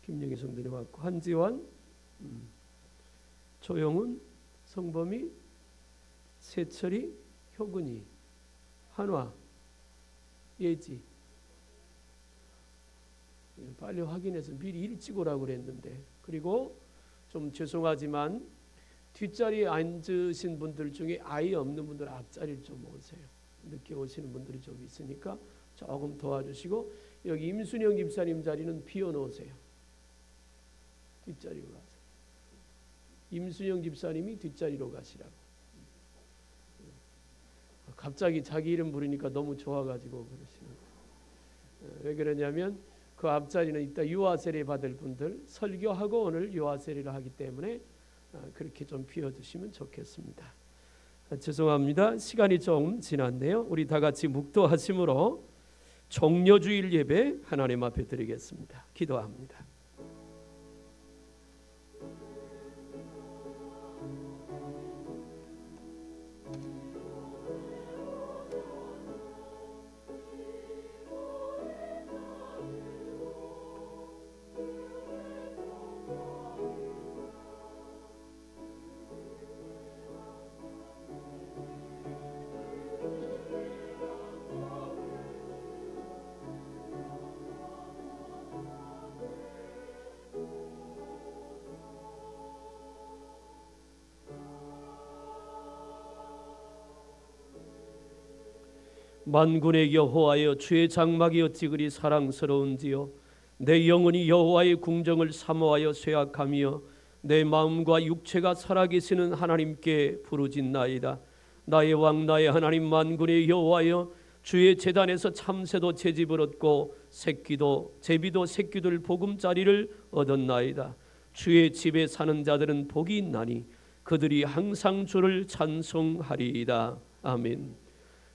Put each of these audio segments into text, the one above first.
김영희 성도님 왔고, 한지원, 조영훈, 성범이, 세철이, 효근이, 한화, 예지. 빨리 확인해서 미리 일찍 오라고 그랬는데, 그리고 좀 죄송하지만 뒷자리에 앉으신 분들 중에 아이 없는 분들 앞자리를 좀 오세요. 늦게 오시는 분들이 좀 있으니까 조금 도와주시고, 여기 임순영 집사님 자리는 비워놓으세요. 뒷자리로 가세요. 임순영 집사님이 뒷자리로 가시라고. 갑자기 자기 이름 부르니까 너무 좋아가지고 그러시는 거예요. 왜 그러냐면 그 앞자리는 이따 유아 세례 받을 분들 설교하고 오늘 유아 세례를 하기 때문에 그렇게 좀 비워주시면 좋겠습니다. 죄송합니다. 시간이 좀 지났네요. 우리 다 같이 묵도하심으로 종려주일 예배 하나님 앞에 드리겠습니다. 기도합니다. 만군의 여호와여, 주의 장막이 어찌 그리 사랑스러운지요. 내 영혼이 여호와의 궁정을 사모하여 쇠약하며 내 마음과 육체가 살아계시는 하나님께 부르짖나이다. 나의 왕 나의 하나님 만군의 여호와여, 주의 제단에서 참새도 채집을 얻고 제비도 새끼들 보금자리를 얻었나이다. 주의 집에 사는 자들은 복이 있나니 그들이 항상 주를 찬송하리이다. 아멘.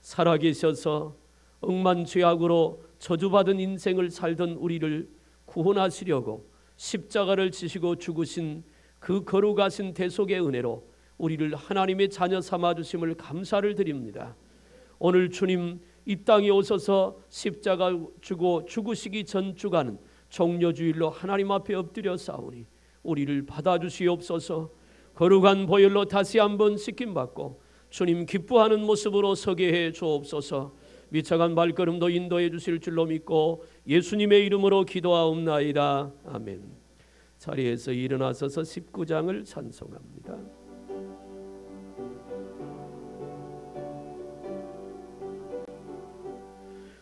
살아계셔서 억만죄악으로 저주받은 인생을 살던 우리를 구원하시려고 십자가를 지시고 죽으신 그 거룩하신 대속의 은혜로 우리를 하나님의 자녀 삼아주심을 감사를 드립니다. 오늘 주님 이 땅에 오셔서 십자가 주고 죽으시기 전 주간은 종려주일로 하나님 앞에 엎드려 싸우니 우리를 받아주시옵소서. 거룩한 보혈로 다시 한번 씻김받고 주님 기뻐하는 모습으로 서게 해 주옵소서. 미쳐간 발걸음도 인도해 주실 줄로 믿고 예수님의 이름으로 기도하옵나이다. 아멘. 자리에서 일어나셔서 19장을 찬송합니다.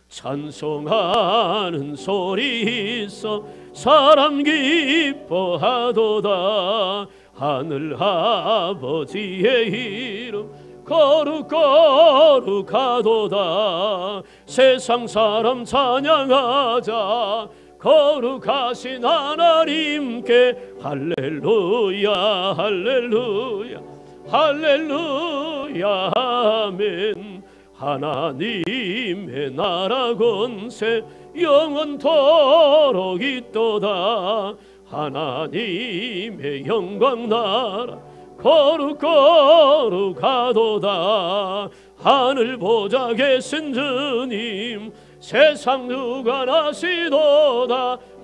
찬송하는 소리 있어 사람 기뻐하도다. 하늘 아버지의 이름 거룩거룩하도다. 세상 사람 찬양하자. 거룩하신 하나님께 할렐루야 할렐루야 할렐루야 아멘. 하나님의 나라 권세 영원토록 있도다. 하나님의 영광 나라 거룩거룩하도다. 하늘 보좌 계신 주님 세상 주관하시도다.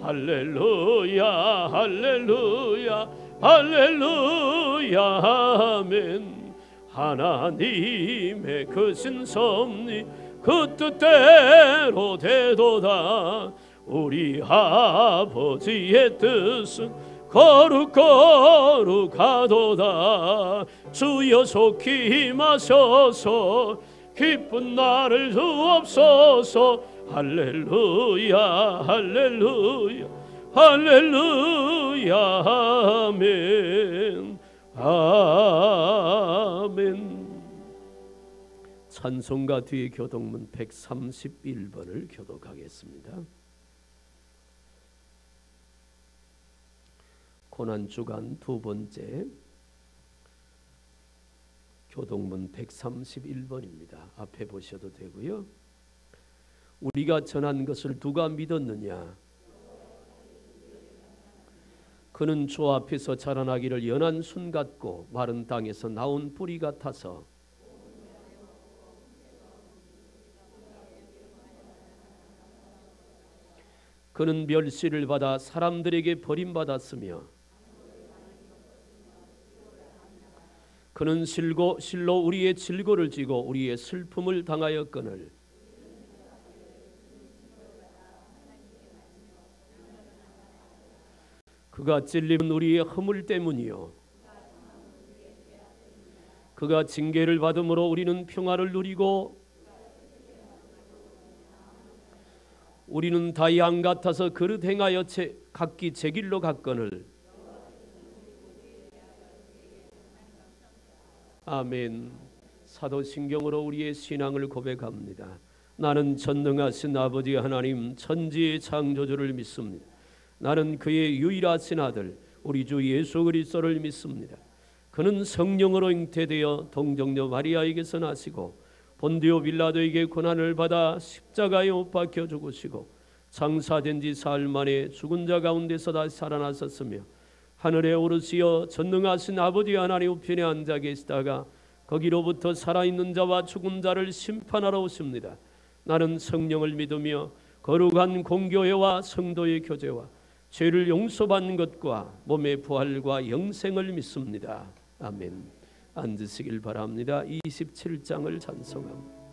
할렐루야 할렐루야 할렐루야 아멘. 하나님의 크신 섭리 그 뜻대로 되도다. 우리 아버지의 뜻은 거룩거룩하도다. 주여 속히 임하셔서 기쁜 날을 주옵소서. 할렐루야 할렐루야 할렐루야 아멘 아멘. 찬송가 뒤에 교독문 131번을 교독하겠습니다. 고난주간 두 번째 교독문 131번입니다. 앞에 보셔도 되고요. 우리가 전한 것을 누가 믿었느냐? 그는 주 앞에서 자라나기를 연한 순 같고 마른 땅에서 나온 뿌리 같아서 그는 멸시를 받아 사람들에게 버림받았으며 그는 실로 우리의 질고를 지고 우리의 슬픔을 당하였거늘 그가 찔림은 우리의 허물 때문이요 그가 징계를 받음으로 우리는 평화를 누리고 우리는 다 양 같아서 그릇 행하여 각기 제 길로 갔거늘 아멘. 사도신경으로 우리의 신앙을 고백합니다. 나는 전능하신 아버지 하나님 천지의 창조주를 믿습니다. 나는 그의 유일하신 아들 우리 주 예수 그리스도를 믿습니다. 그는 성령으로 잉태되어 동정녀 마리아에게서 나시고 본디오 빌라도에게 고난을 받아 십자가에 못 박혀 죽으시고 장사된 지 사흘 만에 죽은 자 가운데서 다시 살아나셨으며 하늘에 오르시어 전능하신 아버지 하나님 우편에 앉아 계시다가 거기로부터 살아있는 자와 죽은 자를 심판하러 오십니다. 나는 성령을 믿으며 거룩한 공교회와 성도의 교제와 죄를 용서받는 것과 몸의 부활과 영생을 믿습니다. 아멘. 앉으시길 바랍니다. 27장을 찬송합니다.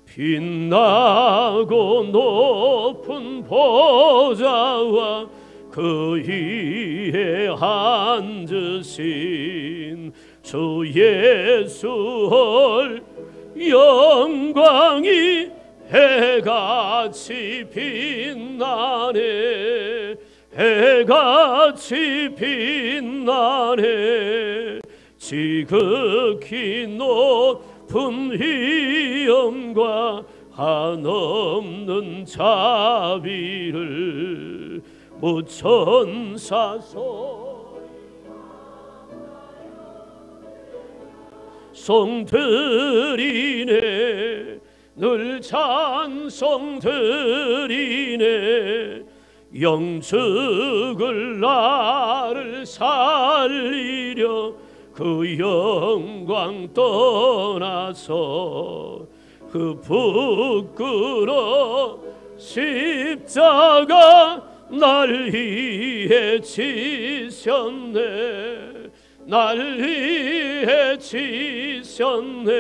빛나고 높은 보좌와 그 위에 앉으신 주 예수의 영광이 해같이 빛나네 해같이 빛나네 지극히 높은 위엄과 한없는 자비를 무천사 찬송드리네 늘 찬송드리네 영축을 나를 살리려 그 영광 떠나서 그 부끄러 십자가 날 위해 지셨네 날 위해 지셨네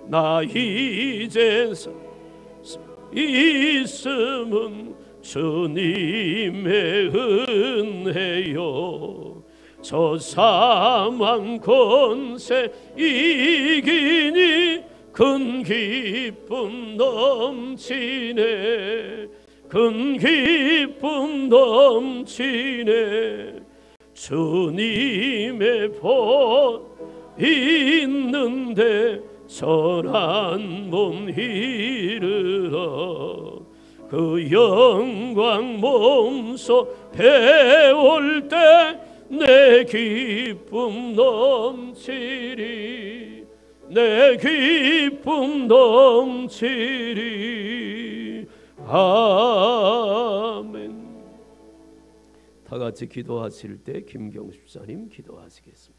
나 이제 있음은 주님의 은혜요 저 사망 권세 이기니 큰 기쁨 넘치네 큰 기쁨 넘치네 주님의 본 있는데 선한 몸 이르러 그 영광 몸소 배울 때 내 기쁨 넘치리 내 기쁨 넘치리 아멘. 다 같이 기도하실 때 김경수 집사님 기도하시겠습니다.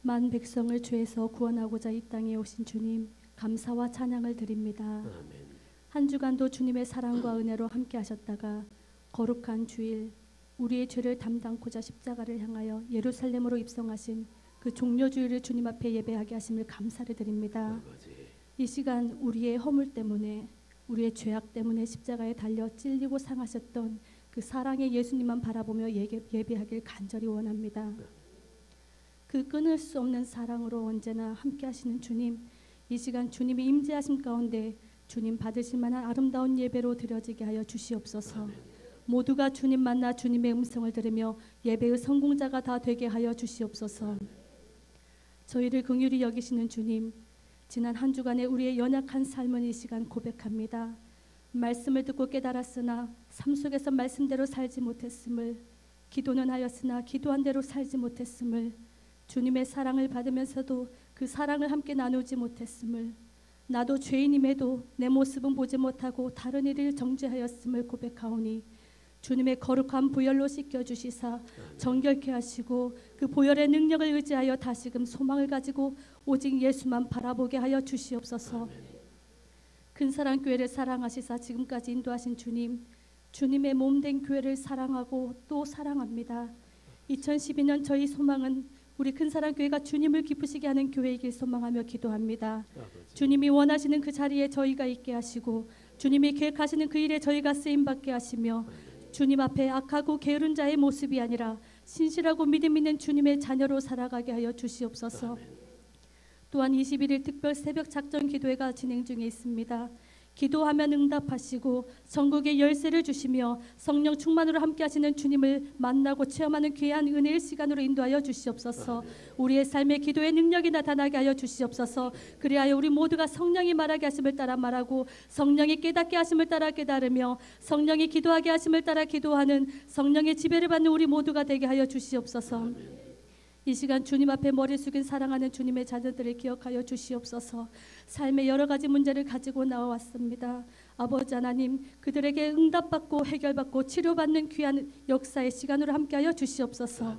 만 백성을 죄에서 구원하고자 이 땅에 오신 주님 감사와 찬양을 드립니다. 아멘. 한 주간도 주님의 사랑과 은혜로 함께 하셨다가 거룩한 주일 우리의 죄를 담당코자 십자가를 향하여 예루살렘으로 입성하신 그 종려주일을 주님 앞에 예배하게 하심을 감사를 드립니다. 이 시간 우리의 허물 때문에 우리의 죄악 때문에 십자가에 달려 찔리고 상하셨던 그 사랑의 예수님만 바라보며 예배하길 간절히 원합니다. 그 끊을 수 없는 사랑으로 언제나 함께 하시는 주님, 이 시간 주님이 임재하심 가운데 주님 받으실 만한 아름다운 예배로 드려지게 하여 주시옵소서. 모두가 주님 만나 주님의 음성을 들으며 예배의 성공자가 다 되게 하여 주시옵소서. 저희를 긍휼히 여기시는 주님, 지난 한 주간의 우리의 연약한 삶은 이 시간 고백합니다. 말씀을 듣고 깨달았으나 삶 속에서 말씀대로 살지 못했음을, 기도는 하였으나 기도한 대로 살지 못했음을, 주님의 사랑을 받으면서도 그 사랑을 함께 나누지 못했음을, 나도 죄인임에도 내 모습은 보지 못하고 다른 이를 정죄하였음을 고백하오니 주님의 거룩한 보혈로 씻겨주시사 정결케 하시고 그 보혈의 능력을 의지하여 다시금 소망을 가지고 오직 예수만 바라보게 하여 주시옵소서. 근사랑교회를 사랑하시사 지금까지 인도하신 주님, 주님의 몸된 교회를 사랑하고 또 사랑합니다. 2012년 저희 소망은 우리 근사랑교회가 주님을 기쁘시게 하는 교회이길 소망하며 기도합니다. 주님이 원하시는 그 자리에 저희가 있게 하시고 주님이 계획하시는 그 일에 저희가 쓰임받게 하시며 주님 앞에 악하고 게으른 자의 모습이 아니라 신실하고 믿음 있는 주님의 자녀로 살아가게 하여 주시옵소서. 또한 21일 특별 새벽 작전 기도회가 진행 중에 있습니다. 기도하면 응답하시고 전국에 열쇠를 주시며 성령 충만으로 함께 하시는 주님을 만나고 체험하는 귀한 은혜의 시간으로 인도하여 주시옵소서. 우리의 삶에 기도의 능력이 나타나게 하여 주시옵소서. 그리하여 우리 모두가 성령이 말하게 하심을 따라 말하고 성령이 깨닫게 하심을 따라 깨달으며 성령이 기도하게 하심을 따라 기도하는 성령의 지배를 받는 우리 모두가 되게 하여 주시옵소서. 이 시간 주님 앞에 머리 숙인 사랑하는 주님의 자녀들을 기억하여 주시옵소서. 삶의 여러 가지 문제를 가지고 나와왔습니다. 아버지 하나님, 그들에게 응답받고 해결받고 치료받는 귀한 역사의 시간으로 함께하여 주시옵소서.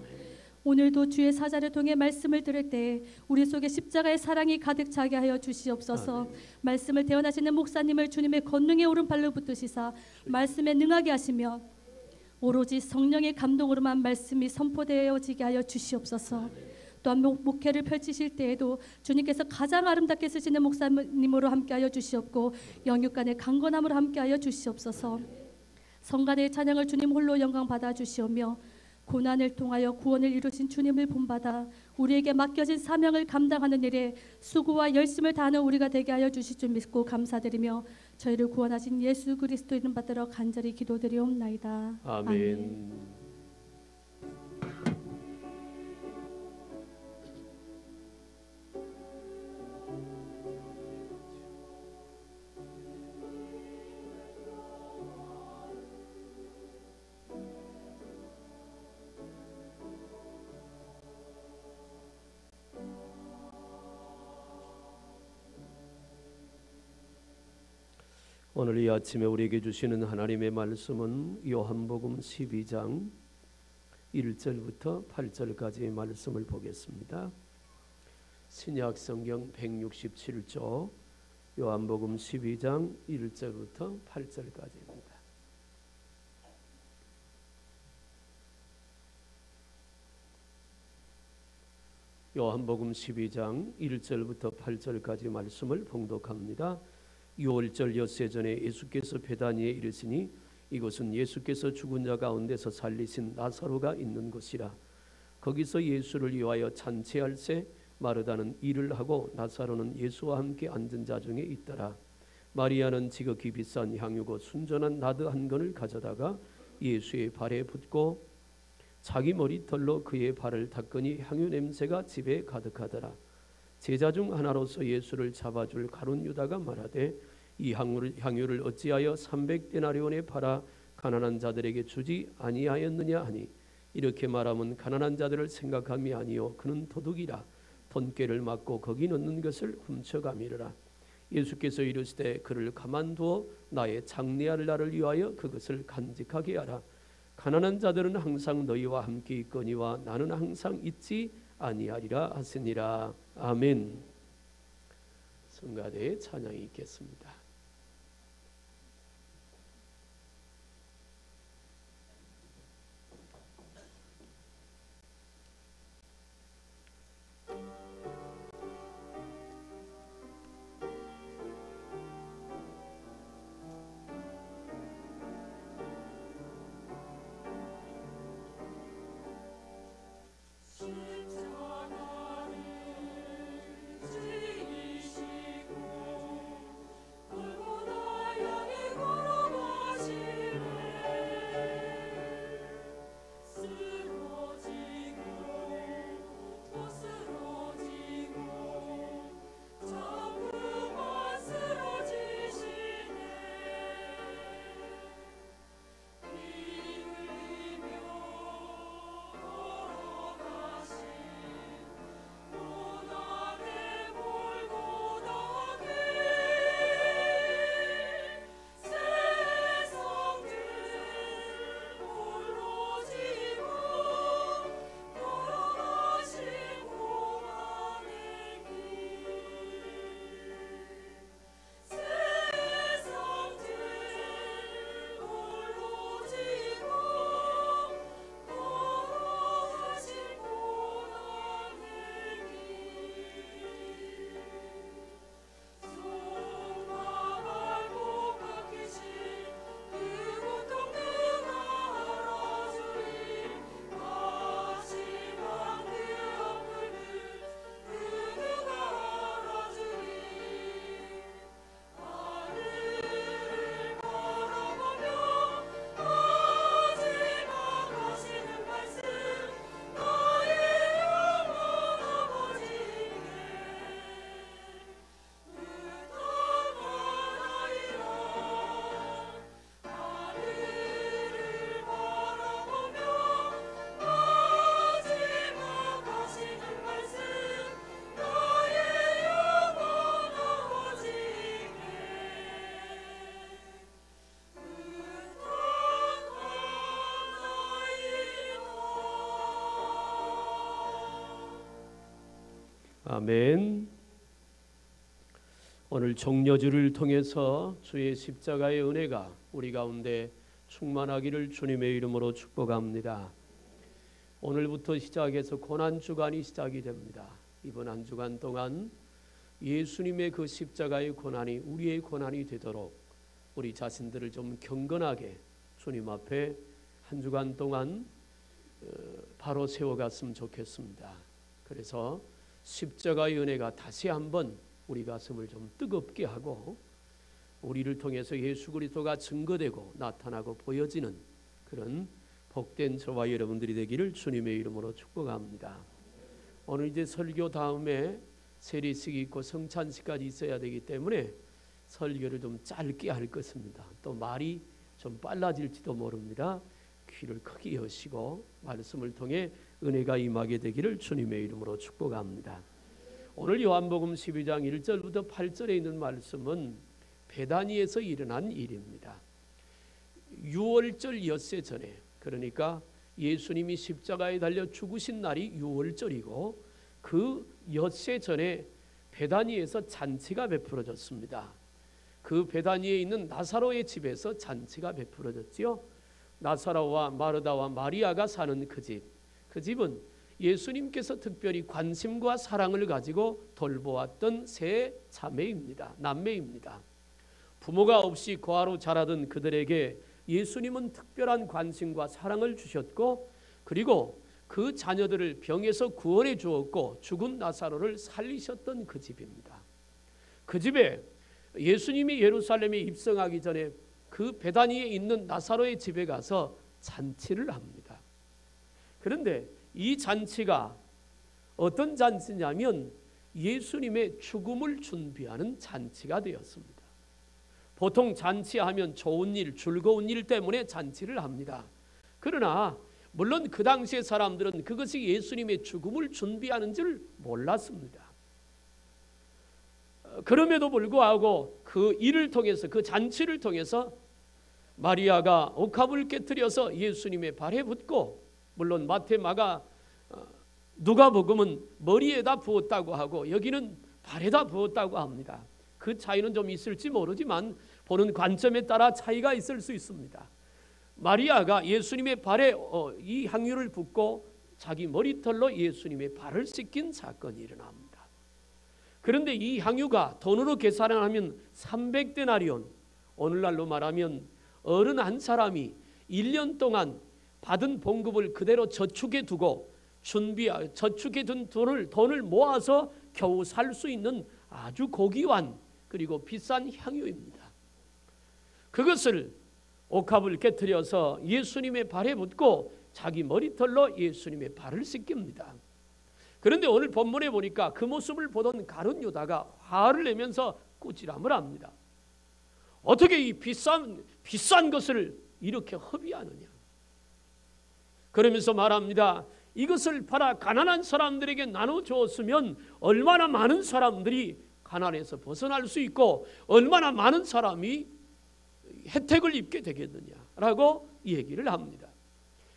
오늘도 주의 사자를 통해 말씀을 들을 때 우리 속에 십자가의 사랑이 가득 차게 하여 주시옵소서. 말씀을 대언하시는 목사님을 주님의 권능의 오른팔로 붙드시사 말씀에 능하게 하시며 오로지 성령의 감동으로만 말씀이 선포되어지게 하여 주시옵소서. 또한 목회를 펼치실 때에도 주님께서 가장 아름답게 쓰시는 목사님으로 함께하여 주시옵고 영육간의 강건함으로 함께하여 주시옵소서. 성간의 찬양을 주님 홀로 영광 받아 주시오며 고난을 통하여 구원을 이루신 주님을 본받아 우리에게 맡겨진 사명을 감당하는 일에 수고와 열심을 다하는 우리가 되게 하여 주실 줄 믿고 감사드리며 저희를 구원하신 예수 그리스도 이름 받들어 간절히 기도드리옵나이다. 아멘. 오늘 이 아침에 우리에게 주시는 하나님의 말씀은 요한복음 12장 1절부터 8절까지의 말씀을 보겠습니다. 신약 성경 167조 요한복음 12장 1절부터 8절까지입니다. 요한복음 12장 1절부터 8절까지 말씀을 봉독합니다. 6월절 엿새 전에 예수께서 베다니에 이르시니 이곳은 예수께서 죽은 자 가운데서 살리신 나사로가 있는 곳이라. 거기서 예수를 위하여 잔치할새 마르다는 일을 하고 나사로는 예수와 함께 앉은 자 중에 있더라. 마리아는 지극히 비싼 향유고 순전한 나드 한 건을 가져다가 예수의 발에 붓고 자기 머리털로 그의 발을 닦으니 향유 냄새가 집에 가득하더라. 제자 중 하나로서 예수를 잡아줄 가룟 유다가 말하되 이 향유를 어찌하여 300데나리온에 팔아 가난한 자들에게 주지 아니하였느냐 하니 이렇게 말하면 가난한 자들을 생각함이 아니요 그는 도둑이라. 돈꾀를 맞고 거기 넣는 것을 훔쳐가미르라. 예수께서 이르시되 그를 가만두어 나의 장례할 날을 위하여 그것을 간직하게 하라. 가난한 자들은 항상 너희와 함께 있거니와 나는 항상 있지 아니하리라 하시니라. 아멘. 성가대의 찬양이 있겠습니다. 십자가를 지니시고 아멘. 오늘 종려주를 통해서 주의 십자가의 은혜가 우리 가운데 충만하기를 주님의 이름으로 축복합니다. 오늘부터 시작해서 고난주간이 시작이 됩니다. 이번 한 주간 동안 예수님의 그 십자가의 고난이 우리의 고난이 되도록 우리 자신들을 좀 경건하게 주님 앞에 한 주간 동안 바로 세워갔으면 좋겠습니다. 그래서 십자가의 은혜가 다시 한번 우리 가슴을 좀 뜨겁게 하고 우리를 통해서 예수 그리스도가 증거되고 나타나고 보여지는 그런 복된 저와 여러분들이 되기를 주님의 이름으로 축복합니다. 오늘 이제 설교 다음에 세례식이 있고 성찬식까지 있어야 되기 때문에 설교를 좀 짧게 할 것입니다. 또 말이 좀 빨라질지도 모릅니다. 귀를 크게 여시고 말씀을 통해 은혜가 임하게 되기를 주님의 이름으로 축복합니다. 오늘 요한복음 12장 1절부터 8절에 있는 말씀은 베다니에서 일어난 일입니다. 유월절 엿새 전에, 그러니까 예수님이 십자가에 달려 죽으신 날이 유월절이고 그 엿새 전에 베다니에서 잔치가 베풀어졌습니다. 그 베다니에 있는 나사로의 집에서 잔치가 베풀어졌지요. 나사로와 마르다와 마리아가 사는 그 집은 예수님께서 특별히 관심과 사랑을 가지고 돌보았던 세 자매입니다. 남매입니다. 부모가 없이 고아로 자라던 그들에게 예수님은 특별한 관심과 사랑을 주셨고 그리고 그 자녀들을 병에서 구원해 주었고 죽은 나사로를 살리셨던 그 집입니다. 그 집에 예수님이 예루살렘에 입성하기 전에 그 베다니에 있는 나사로의 집에 가서 잔치를 합니다. 그런데 이 잔치가 어떤 잔치냐면 예수님의 죽음을 준비하는 잔치가 되었습니다. 보통 잔치하면 좋은 일, 즐거운 일 때문에 잔치를 합니다. 그러나 물론 그 당시의 사람들은 그것이 예수님의 죽음을 준비하는 줄 몰랐습니다. 그럼에도 불구하고 그 일을 통해서, 그 잔치를 통해서 마리아가 옥합을 깨뜨려서 예수님의 발에 붓고, 물론 마태, 마가, 누가복음은 머리에다 부었다고 하고 여기는 발에다 부었다고 합니다. 그 차이는 좀 있을지 모르지만 보는 관점에 따라 차이가 있을 수 있습니다. 마리아가 예수님의 발에 이 향유를 붓고 자기 머리털로 예수님의 발을 씻긴 사건이 일어납니다. 그런데 이 향유가 돈으로 계산하면 300데나리온, 오늘날로 말하면 어른 한 사람이 1년 동안 받은 봉급을 그대로 저축해 두고 저축해 둔 돈을 모아서 겨우 살 수 있는 아주 고귀한 그리고 비싼 향유입니다. 그것을 옥합을 깨뜨려서 예수님의 발에 붓고 자기 머리털로 예수님의 발을 씻깁니다. 그런데 오늘 본문에 보니까 그 모습을 보던 가룟 유다가 화를 내면서 꾸지람을 합니다. 어떻게 이 비싼 것을 이렇게 허비하느냐. 그러면서 말합니다. 이것을 팔아 가난한 사람들에게 나눠주었으면 얼마나 많은 사람들이 가난에서 벗어날 수 있고 얼마나 많은 사람이 혜택을 입게 되겠느냐라고 얘기를 합니다.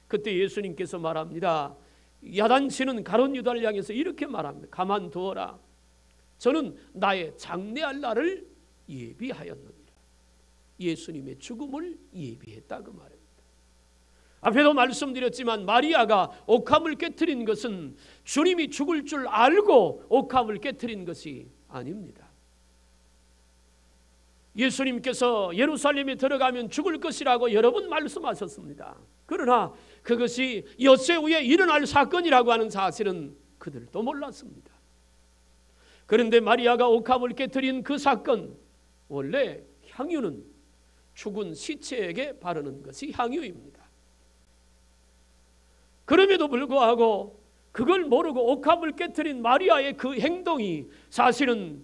그때 예수님께서 말합니다. 야단치는 가룟 유다를 향해서 이렇게 말합니다. 가만두어라. 저는 나의 장래할 날을 예비하였느니라. 예수님의 죽음을 예비했다고 말합니다. 앞에도 말씀드렸지만 마리아가 옥합을 깨뜨린 것은 주님이 죽을 줄 알고 옥합을 깨뜨린 것이 아닙니다. 예수님께서 예루살렘에 들어가면 죽을 것이라고 여러 번 말씀하셨습니다. 그러나 그것이 엿새 후에 일어날 사건이라고 하는 사실은 그들도 몰랐습니다. 그런데 마리아가 옥합을 깨뜨린 그 사건, 원래 향유는 죽은 시체에게 바르는 것이 향유입니다. 그럼에도 불구하고 그걸 모르고 옥합을 깨뜨린 마리아의 그 행동이 사실은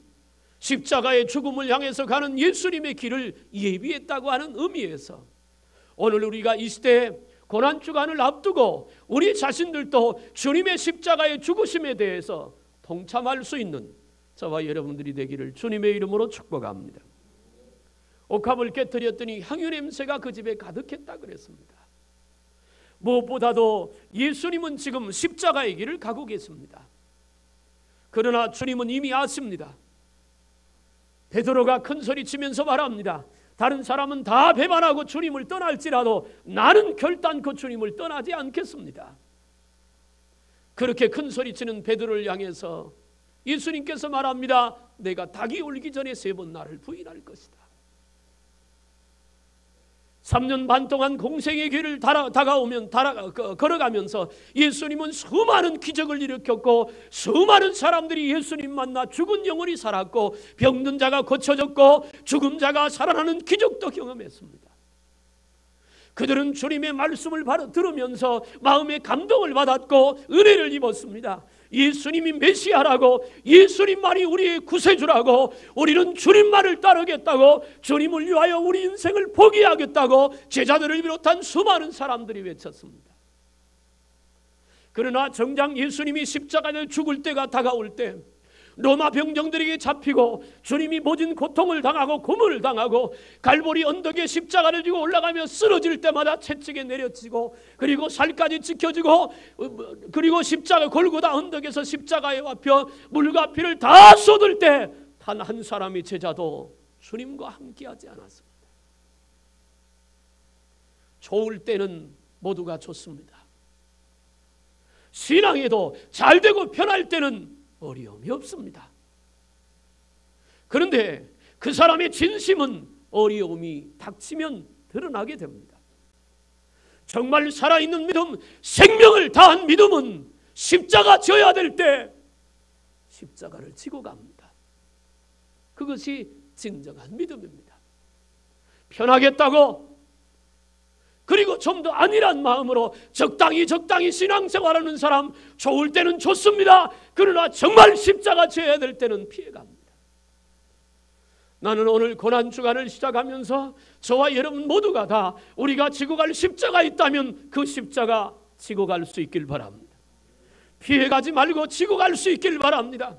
십자가의 죽음을 향해서 가는 예수님의 길을 예비했다고 하는 의미에서 오늘 우리가 이 시대에 고난주간을 앞두고 우리 자신들도 주님의 십자가의 죽으심에 대해서 동참할 수 있는 저와 여러분들이 되기를 주님의 이름으로 축복합니다. 옥합을 깨뜨렸더니 향유 냄새가 그 집에 가득했다 그랬습니다. 무엇보다도 예수님은 지금 십자가의 길을 가고 계십니다. 그러나 주님은 이미 아십니다. 베드로가 큰 소리 치면서 말합니다. 다른 사람은 다 배반하고 주님을 떠날지라도 나는 결단코 주님을 떠나지 않겠습니다. 그렇게 큰 소리 치는 베드로를 향해서 예수님께서 말합니다. 내가 닭이 울기 전에 3번 나를 부인할 것이다. 3년 반 동안 공생의 길을 걸어가면서 예수님은 수많은 기적을 일으켰고 수많은 사람들이 예수님 만나 죽은 영혼이 살았고 병든 자가 고쳐졌고 죽은 자가 살아나는 기적도 경험했습니다. 그들은 주님의 말씀을 들으면서 마음의 감동을 받았고 은혜를 입었습니다. 예수님이 메시아라고, 예수님만이 우리의 구세주라고, 우리는 주님만을 따르겠다고, 주님을 위하여 우리 인생을 포기하겠다고 제자들을 비롯한 수많은 사람들이 외쳤습니다. 그러나 정작 예수님이 십자가에 죽을 때가 다가올 때 로마 병정들에게 잡히고 주님이 모진 고통을 당하고 고문을 당하고 갈보리 언덕에 십자가를 지고 올라가며 쓰러질 때마다 채찍에 내려치고 그리고 살까지 찢겨지고 그리고 십자가 골고다 언덕에서 십자가에 와펴 물과 피를 다 쏟을 때 단 한 사람의 제자도 주님과 함께하지 않았습니다. 좋을 때는 모두가 좋습니다. 신앙에도 잘되고 편할 때는 어려움이 없습니다. 그런데 그 사람의 진심은 어려움이 닥치면 드러나게 됩니다. 정말 살아있는 믿음, 생명을 다한 믿음은 십자가 져야 될 때 십자가를 지고 갑니다. 그것이 진정한 믿음입니다. 편하겠다고 그리고 좀 더 안일한 마음으로 적당히 신앙생활하는 사람 좋을 때는 좋습니다. 그러나 정말 십자가 져야 될 때는 피해갑니다. 나는 오늘 고난주간을 시작하면서 저와 여러분 모두가 다 우리가 지고 갈 십자가 있다면 그 십자가 지고 갈 수 있길 바랍니다. 피해가지 말고 지고 갈 수 있길 바랍니다.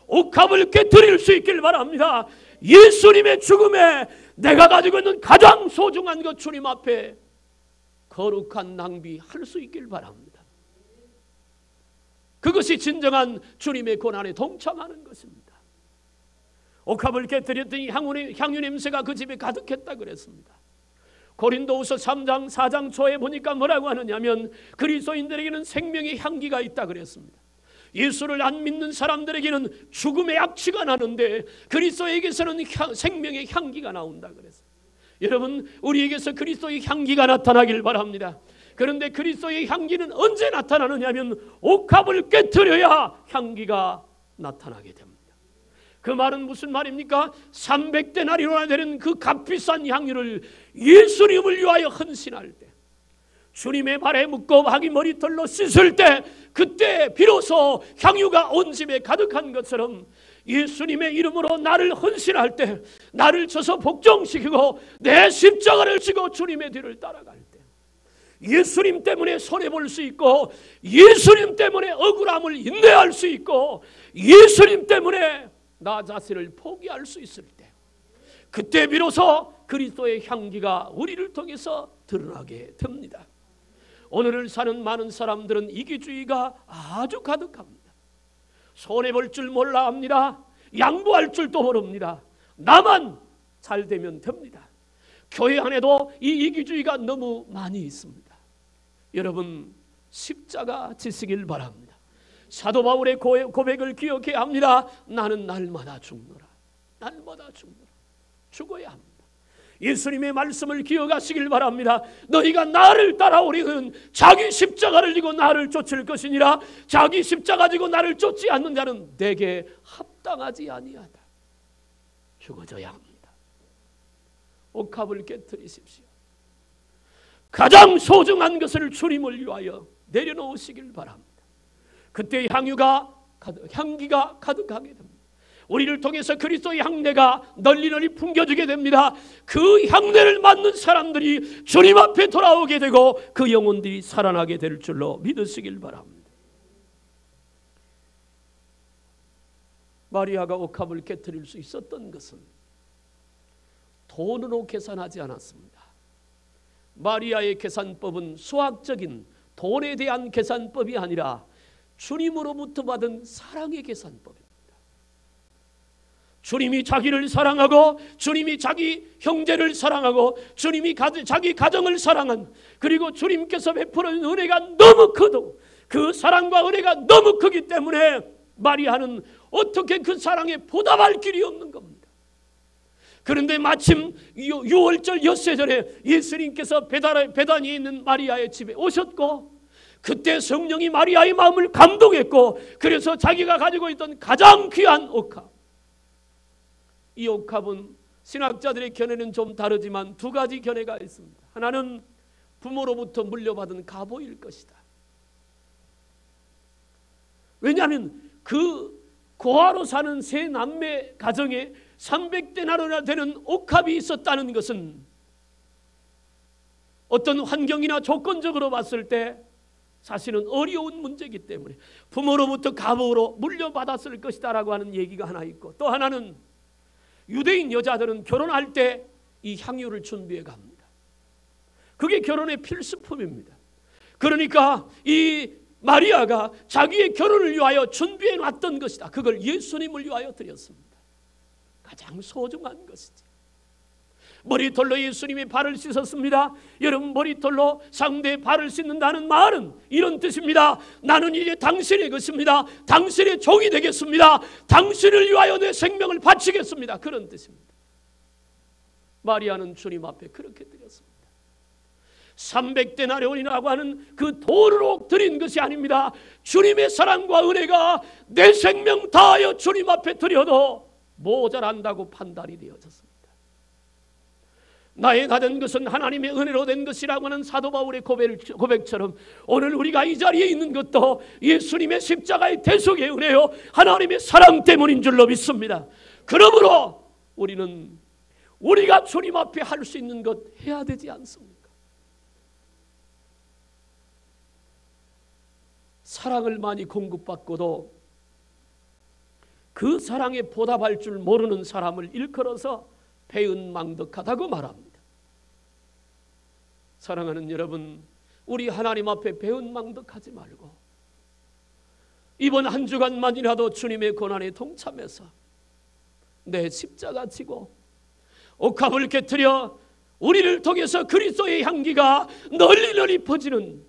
옥합을 깨트릴 수 있길 바랍니다. 예수님의 죽음에 내가 가지고 있는 가장 소중한 것 주님 앞에 거룩한 낭비할 수 있길 바랍니다. 그것이 진정한 주님의 고난에 동참하는 것입니다. 옥합을 깨뜨렸더니 향유 냄새가 그 집에 가득했다 그랬습니다. 고린도후서 3장 4장 초에 보니까 뭐라고 하느냐면 그리스도인들에게는 생명의 향기가 있다 그랬습니다. 예수를 안 믿는 사람들에게는 죽음의 악취가 나는데 그리스도에게서는 생명의 향기가 나온다 그랬습니다. 여러분, 우리에게서 그리스도의 향기가 나타나길 바랍니다. 그런데 그리스도의 향기는 언제 나타나느냐면 옥합을 깨트려야 향기가 나타나게 됩니다. 그 말은 무슨 말입니까? 300데나리온이나 되는 그 값비싼 향유를 예수님을 위하여 헌신할 때, 주님의 발에 묶어 자기 머리털로 씻을 때, 그때 비로소 향유가 온 집에 가득한 것처럼 예수님의 이름으로 나를 헌신할 때, 나를 쳐서 복종시키고 내 십자가를 지고 주님의 뒤를 따라갈 때, 예수님 때문에 손해볼 수 있고 예수님 때문에 억울함을 인내할 수 있고 예수님 때문에 나 자신을 포기할 수 있을 때, 그때 비로소 그리스도의 향기가 우리를 통해서 드러나게 됩니다. 오늘을 사는 많은 사람들은 이기주의가 아주 가득합니다. 손해볼 줄 몰라 합니다. 양보할 줄도 모릅니다. 나만 잘 되면 됩니다. 교회 안에도 이 이기주의가 너무 많이 있습니다. 여러분, 십자가 지시길 바랍니다. 사도 바울의 고백을 기억해야 합니다. 나는 날마다 죽노라. 날마다 죽노라. 죽어야 합니다. 예수님의 말씀을 기억하시길 바랍니다. 너희가 나를 따라오리는 자기 십자가를 지고 나를 쫓을 것이니라. 자기 십자가 지고 나를 쫓지 않는 자는 내게 합당하지 아니하다. 죽어져야 합니다. 옥합을 깨트리십시오. 가장 소중한 것을 주님을 위하여 내려놓으시길 바랍니다. 그때 향기가 가득하게 됩니다. 우리를 통해서 그리스도의 향내가 널리 풍겨지게 됩니다. 그 향내를 맡는 사람들이 주님 앞에 돌아오게 되고 그 영혼들이 살아나게 될 줄로 믿으시길 바랍니다. 마리아가 옥합을 깨트릴 수 있었던 것은 돈으로 계산하지 않았습니다. 마리아의 계산법은 수학적인 돈에 대한 계산법이 아니라 주님으로부터 받은 사랑의 계산법입니다. 주님이 자기를 사랑하고 주님이 자기 형제를 사랑하고 주님이 자기 가정을 사랑한, 그리고 주님께서 베푸는 은혜가 너무 크고 그 사랑과 은혜가 너무 크기 때문에 마리아는 어떻게 그 사랑에 보답할 길이 없는 겁니다. 그런데 마침 유월절 엿새절에 예수님께서 베다니에 있는 마리아의 집에 오셨고, 그때 성령이 마리아의 마음을 감동했고, 그래서 자기가 가지고 있던 가장 귀한 옥합, 이 옥합은 신학자들의 견해는 좀 다르지만 두 가지 견해가 있습니다. 하나는 부모로부터 물려받은 갑오일 것이다. 왜냐하면 그 고아로 사는 세 남매 가정에 300데나리나 되는 옥합이 있었다는 것은 어떤 환경이나 조건적으로 봤을 때 사실은 어려운 문제이기 때문에 부모로부터 갑오로 물려받았을 것이다 라고 하는 얘기가 하나 있고, 또 하나는 유대인 여자들은 결혼할 때 이 향유를 준비해 갑니다. 그게 결혼의 필수품입니다. 그러니까 이 마리아가 자기의 결혼을 위하여 준비해 놨던 것이다. 그걸 예수님을 위하여 드렸습니다. 가장 소중한 것이지. 머리털로 예수님의 발을 씻었습니다. 여러분, 머리털로 상대의 발을 씻는다는 말은 이런 뜻입니다. 나는 이제 당신의 것입니다. 당신의 종이 되겠습니다. 당신을 위하여 내 생명을 바치겠습니다. 그런 뜻입니다. 마리아는 주님 앞에 그렇게 드렸습니다. 300데나리온이라고 하는 그 돈으로 드린 것이 아닙니다. 주님의 사랑과 은혜가 내 생명 다하여 주님 앞에 드려도 모자란다고 판단이 되어졌습니다. 나의 다 된 것은 하나님의 은혜로 된 것이라고 하는 사도 바울의 고백처럼 오늘 우리가 이 자리에 있는 것도 예수님의 십자가의 대속의 은혜요, 하나님의 사랑 때문인 줄로 믿습니다. 그러므로 우리는 우리가 주님 앞에 할 수 있는 것 해야 되지 않습니까? 사랑을 많이 공급받고도 그 사랑에 보답할 줄 모르는 사람을 일컬어서 배은망덕하다고 말합니다. 사랑하는 여러분, 우리 하나님 앞에 배은망덕하지 말고 이번 한 주간만이라도 주님의 고난에 동참해서 내 십자가 지고 옥합을 깨뜨려 우리를 통해서 그리스도의 향기가 널리 퍼지는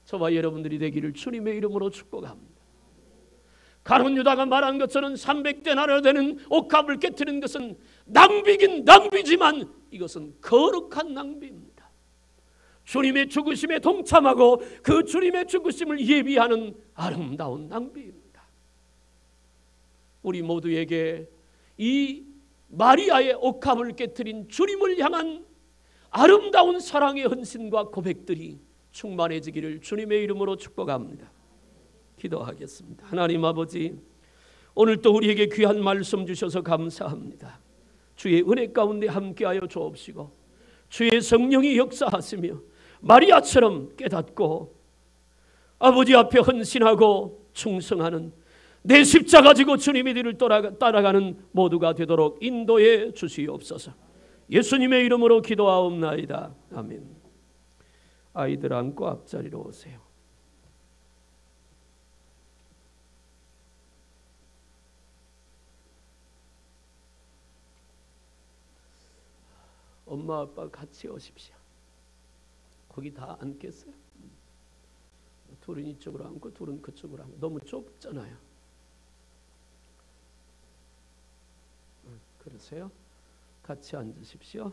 저와 여러분들이 되기를 주님의 이름으로 축복합니다. 가룟 유다가 말한 것처럼 300데나리온 되는 옥합을 깨뜨리는 것은 낭비긴 낭비지만 이것은 거룩한 낭비입니다. 주님의 죽으심에 동참하고 그 주님의 죽으심을 예비하는 아름다운 낭비입니다. 우리 모두에게 이 마리아의 옥합을 깨뜨린 주님을 향한 아름다운 사랑의 헌신과 고백들이 충만해지기를 주님의 이름으로 축복합니다. 기도하겠습니다. 하나님 아버지, 오늘 또 우리에게 귀한 말씀 주셔서 감사합니다. 주의 은혜 가운데 함께하여 주옵시고 주의 성령이 역사하시며 마리아처럼 깨닫고 아버지 앞에 헌신하고 충성하는 내 십자가 지고 주님의 뒤를 따라가는 모두가 되도록 인도해 주시옵소서. 예수님의 이름으로 기도하옵나이다. 아멘. 아이들 안고 앞자리로 오세요. 엄마 아빠 같이 오십시오. 거기 다 앉겠어요? 둘은 이쪽으로 앉고 둘은 그쪽으로 앉고. 너무 좁잖아요. 그러세요? 같이 앉으십시오.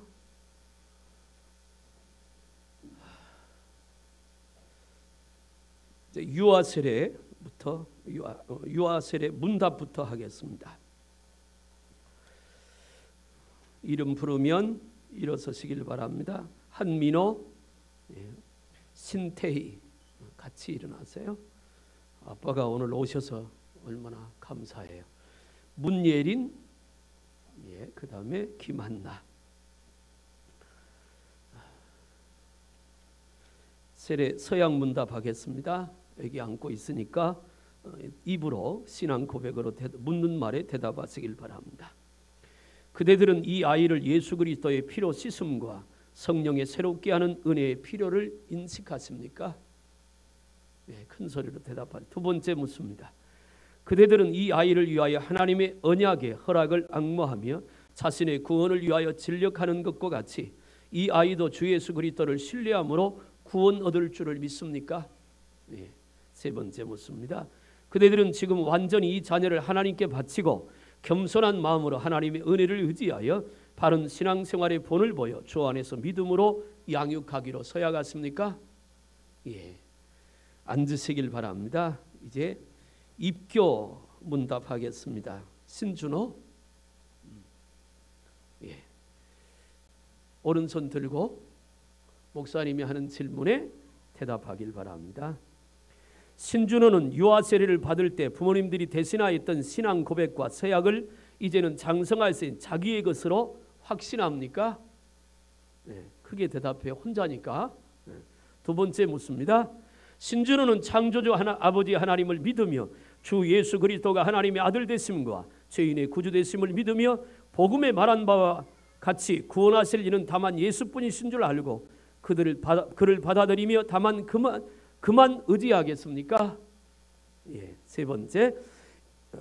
유아 세례부터 유아 세례 문답부터 하겠습니다. 이름 부르면 일어서시길 바랍니다. 한민호, 신태희 같이 일어나세요. 아빠가 오늘 오셔서 얼마나 감사해요. 문예린, 그 다음에 김한나. 세례 서양 문답 하겠습니다. 여기 앉고 있으니까 입으로 신앙 고백으로 묻는 말에 대답하시길 바랍니다. 그대들은 이 아이를 예수 그리스도의 피로 씻음과 성령의 새롭게 하는 은혜의 필요를 인식하십니까? 큰 소리로 대답하리. 두 번째 묻습니다. 그대들은 이 아이를 위하여 하나님의 언약의 허락을 앙모하며 자신의 구원을 위하여 진력하는 것과 같이 이 아이도 주 예수 그리스도를 신뢰함으로 구원 얻을 줄을 믿습니까? 세 번째 묻습니다. 그대들은 지금 완전히 이 자녀를 하나님께 바치고 겸손한 마음으로 하나님의 은혜를 의지하여 바른 신앙생활의 본을 보여 주 안에서 믿음으로 양육하기로 서약하십니까? 앉으시길 바랍니다. 이제 입교 문답하겠습니다. 신준호, 오른손 들고 목사님이 하는 질문에 대답하길 바랍니다. 신준호는 유아 세례를 받을 때 부모님들이 대신하였던 신앙 고백과 서약을 이제는 장성할 수 있는 자기의 것으로 확신합니까? 크게 대답해. 혼자니까. 두 번째 묻습니다. 신준호는 창조주 아버지 하나님을 믿으며 주 예수 그리스도가 하나님의 아들 되심과 죄인의 구주 되심을 믿으며 복음에 말한 바와 같이 구원하실 이는 다만 예수뿐이신 줄 알고 그를 받아들이며 다만 그만 의지하겠습니까? 세 번째,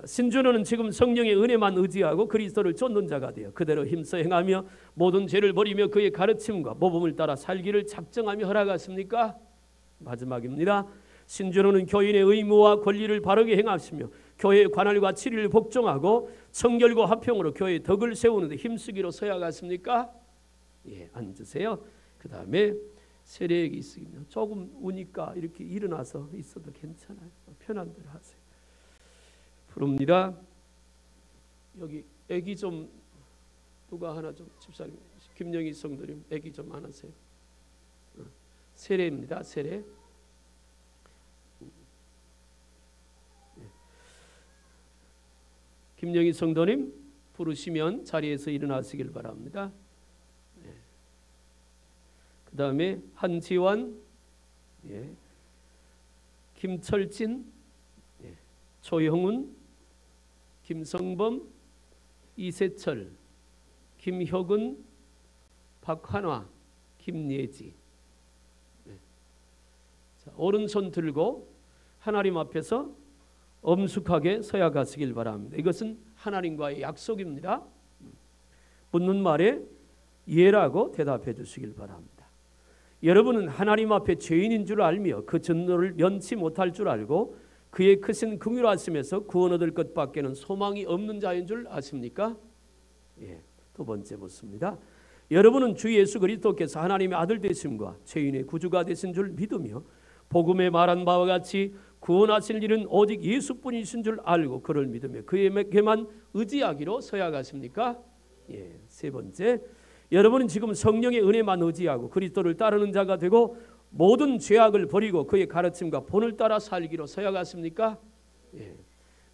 신준호는 지금 성령의 은혜만 의지하고 그리스도를 쫓는 자가 되어 그대로 힘써 행하며 모든 죄를 버리며 그의 가르침과 모범을 따라 살기를 작정하며 허락하십니까? 마지막입니다. 신준호는 교인의 의무와 권리를 바르게 행하시며 교회의 관할과 치리를 복종하고 성결과 화평으로 교회의 덕을 세우는 데 힘쓰기로 서약하십니까? 앉으세요. 그 다음에 세례액이 있습니다. 조금 우니까 이렇게 일어나서 있어도 괜찮아요. 편한 대로 하세요. 부릅니다. 여기 애기 좀 누가 하나 좀 집사님 김영희 성도님 애기 좀 안으세요. 세례입니다. 세례. 김영희 성도님 부르시면 자리에서 일어나시길 바랍니다. 그 다음에 한지환, 김철진, 조형훈, 김성범, 이세철, 김효근, 박환화, 김예지. 자, 오른손 들고 하나님 앞에서 엄숙하게 서약하시길 바랍니다. 이것은 하나님과의 약속입니다. 묻는 말에 예라고 대답해 주시길 바랍니다. 여러분은 하나님 앞에 죄인인 줄 알며 그 전노를 면치 못할 줄 알고 그의 크신 긍휼하심에서 구원 얻을 것밖에는 소망이 없는 자인 줄 아십니까? 두 번째 묻습니다. 여러분은 주 예수 그리스도께서 하나님의 아들 되심과 죄인의 구주가 되신 줄 믿으며 복음에 말한 바와 같이 구원하실 일은 오직 예수뿐이신 줄 알고 그를 믿으며 그에게만 의지하기로 서약하십니까? 세 번째, 여러분은 지금 성령의 은혜만 의지하고 그리스도를 따르는 자가 되고 모든 죄악을 버리고 그의 가르침과 본을 따라 살기로 서약하십니까?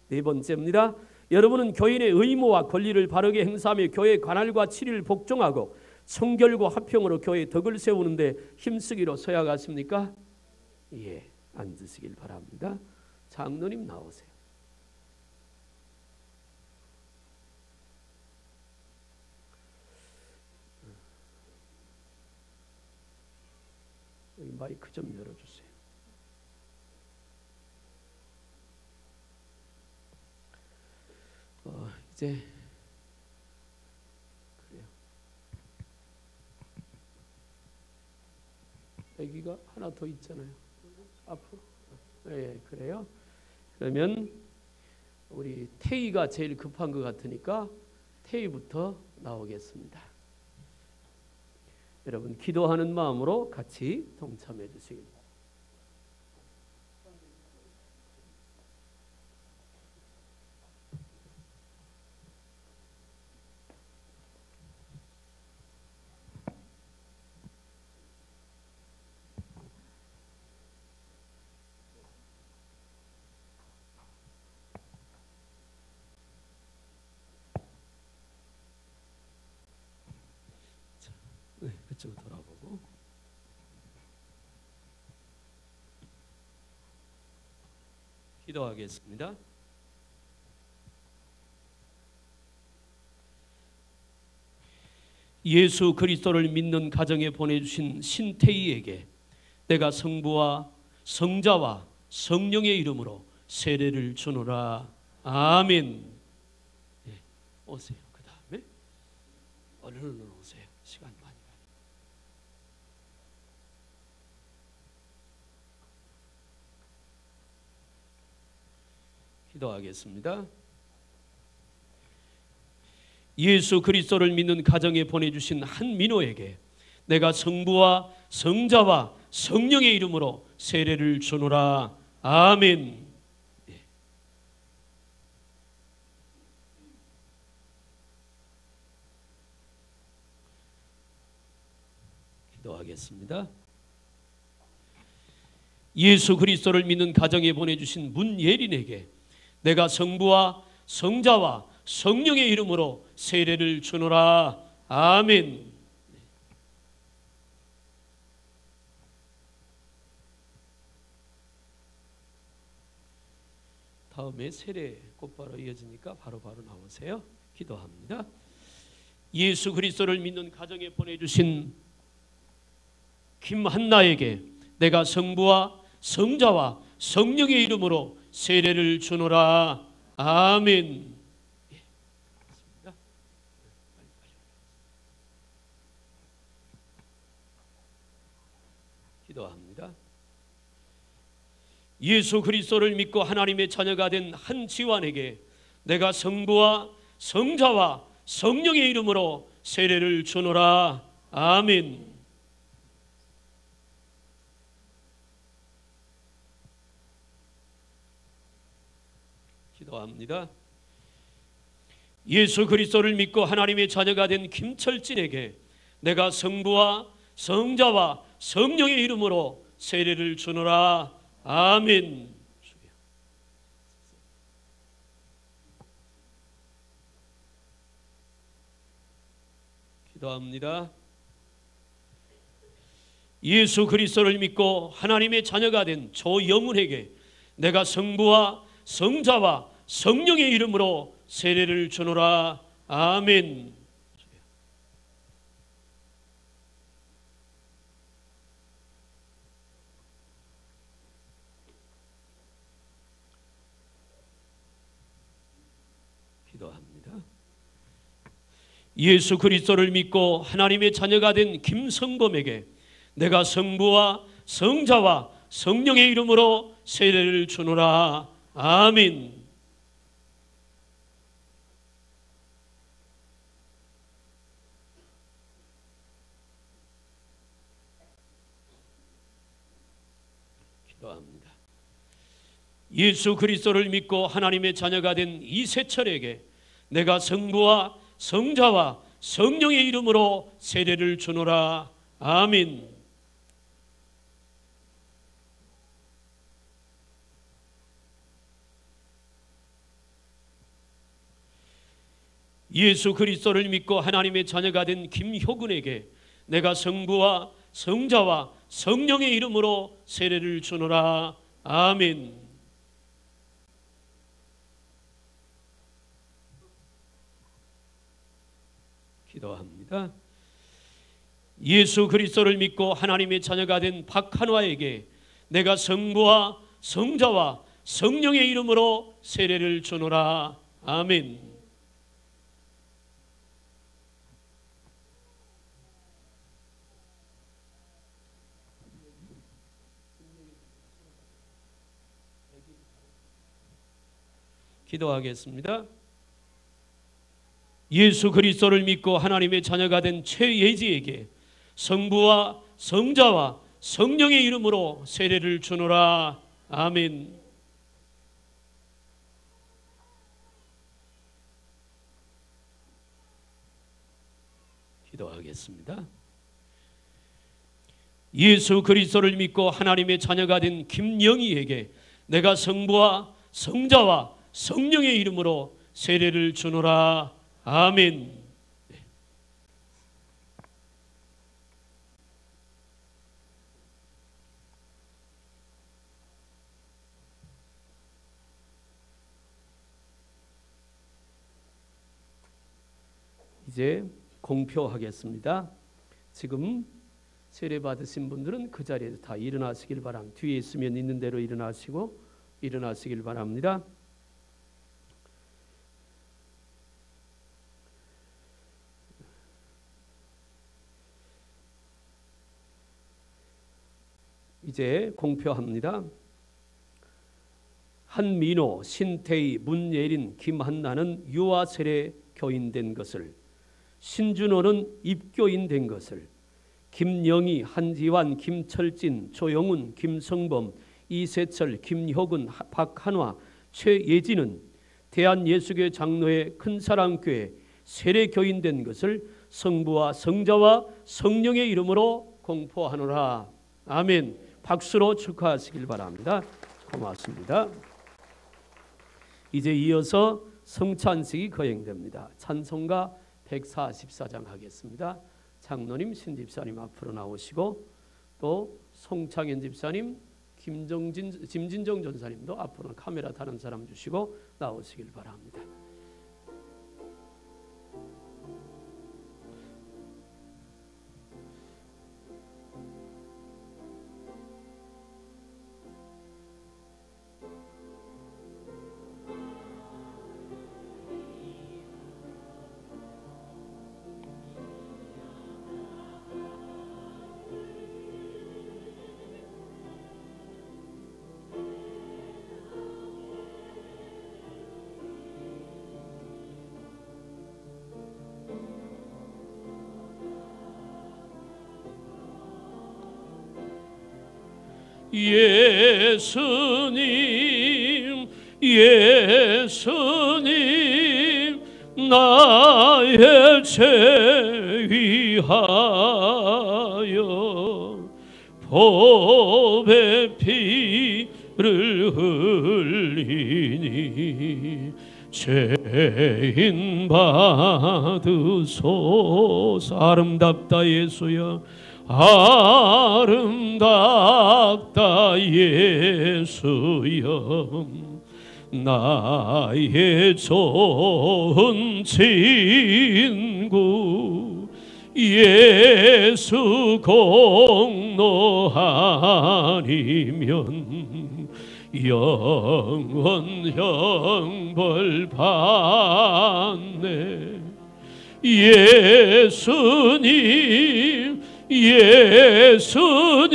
네 번째입니다. 여러분은 교인의 의무와 권리를 바르게 행사하며 교회의 관할과 치리를 복종하고 성결과 화평으로 교회의 덕을 세우는데 힘쓰기로 서약하십니까? 앉으시길 바랍니다. 장로님 나오세요. 여기 마이크 좀 열어주세요. 이제 그래요. 여기가 하나 더 있잖아요. 앞으로. 그래요. 그러면 우리 태희가 제일 급한 것 같으니까 태희부터 나오겠습니다. 여러분 기도하는 마음으로 같이 동참해 주시기 바랍니다. 그쪽으로 돌아보고 기도하겠습니다. 예수 그리스도를 믿는 가정에 보내주신 신태희에게 내가 성부와 성자와 성령의 이름으로 세례를 주노라. 아멘. 예, 오세요. 그 다음에 얼른 오세요. 시간 많이 가요. 기도하겠습니다. 예수 그리스도를 믿는 가정에 보내주신 한 민호에게 내가 성부와 성자와 성령의 이름으로 세례를 주노라. 아멘. 예. 기도하겠습니다. 예수 그리스도를 믿는 가정에 보내주신 문예린에게 내가 성부와 성자와 성령의 이름으로 세례를 주노라. 아멘. 다음에 세례 곧바로 이어지니까 바로바로 나오세요. 기도합니다. 예수 그리스도를 믿는 가정에 보내주신 김한나에게 내가 성부와 성자와 성령의 이름으로 세례를 주노라. 아멘. 기도합니다. 예수 그리스도를 믿고 하나님의 자녀가 된 한지환에게 내가 성부와 성자와 성령의 이름으로 세례를 주노라. 아멘. 기도합니다. 예수 그리스도를 믿고 하나님의 자녀가 된 김철진에게 내가 성부와 성자와 성령의 이름으로 세례를 주노라. 아멘. 기도합니다. 예수 그리스도를 믿고 하나님의 자녀가 된 조영훈에게 내가 성부와 성자와 성령의 이름으로 세례를 주노라. 아멘. 기도합니다. 예수 그리스도를 믿고 하나님의 자녀가 된 김성범에게 내가 성부와 성자와 성령의 이름으로 세례를 주노라. 아멘. 기도합니다. 예수 그리스도를 믿고 하나님의 자녀가 된 이세철에게 내가 성부와 성자와 성령의 이름으로 세례를 주노라. 아멘. 예수 그리스도를 믿고 하나님의 자녀가 된 김효근에게 내가 성부와 성자와 성령의 이름으로 세례를 주노라. 아멘. 기도합니다. 예수 그리스도를 믿고 하나님의 자녀가 된 박한화에게 내가 성부와 성자와 성령의 이름으로 세례를 주노라. 아멘. 기도하겠습니다. 예수 그리스도를 믿고 하나님의 자녀가 된 최예지에게 성부와 성자와 성령의 이름으로 세례를 주노라. 아멘. 기도하겠습니다. 예수 그리스도를 믿고 하나님의 자녀가 된 김영희에게 내가 성부와 성자와 성령의 이름으로 세례를 주노라. 아멘. 이제 공표하겠습니다. 지금 세례 받으신 분들은 그 자리에서 다 일어나시길 바랍니다. 뒤에 있으면 있는 대로 일어나시고 일어나시길 바랍니다. 이제 공표합니다. 한민호, 신태희, 문예린, 김한나는 유아 세례 교인된 것을, 신준호는 입교인 된 것을, 김영희, 한지환, 김철진, 조영훈, 김성범, 이세철, 김효근, 박한화, 최예진은 대한예수교회 장로회 큰사랑교회 세례 교인된 것을 성부와 성자와 성령의 이름으로 공포하노라. 아멘. 박수로 축하하시길 바랍니다. 고맙습니다. 이제 이어서 성찬식이 거행됩니다. 찬송가 144장 하겠습니다. 장로님, 신집사님 앞으로 나오시고 또 송창현 집사님, 김진정 전사님도 앞으로 카메라 다른 사람 주시고 나오시길 바랍니다. 예수님, 예수님, 나의 죄 위하여 법의 피를 흘리니 죄인 받으소서. 아름답다 예수야, 아름답다 예수여, 나의 좋은 친구 예수 공로 아니면 영원 형벌 받네. 예수님, 예수님,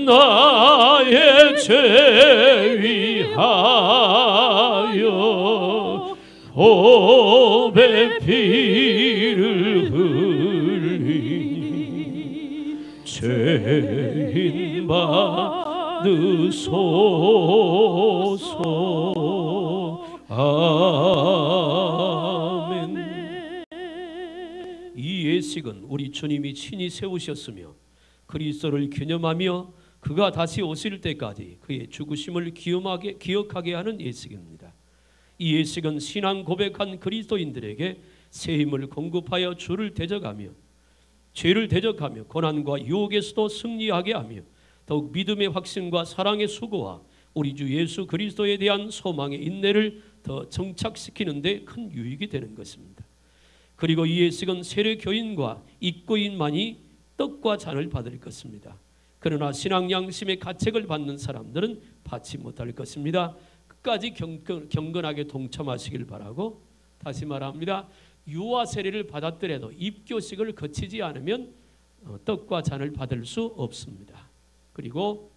나의 죄 위하여 법의 피를 흘리니 죄인 받으소서. 아멘. 이 예식은 우리 주님이 친히 세우셨으며 그리스도를 기념하며 그가 다시 오실 때까지 그의 죽으심을 기억하게 하는 예식입니다. 이 예식은 신앙 고백한 그리스도인들에게 새 힘을 공급하여 주를 대적하며 죄를 대적하며 고난과 유혹에서도 승리하게 하며 더욱 믿음의 확신과 사랑의 수고와 우리 주 예수 그리스도에 대한 소망의 인내를 더 정착시키는 데 큰 유익이 되는 것입니다. 그리고 이 예식은 세례 교인과 입교인만이 떡과 잔을 받을 것입니다. 그러나 신앙 양심의 가책을 받는 사람들은 받지 못할 것입니다. 끝까지 경건하게 동참하시길 바라고, 다시 말합니다. 유아 세례를 받았더라도 입교식을 거치지 않으면 떡과 잔을 받을 수 없습니다. 그리고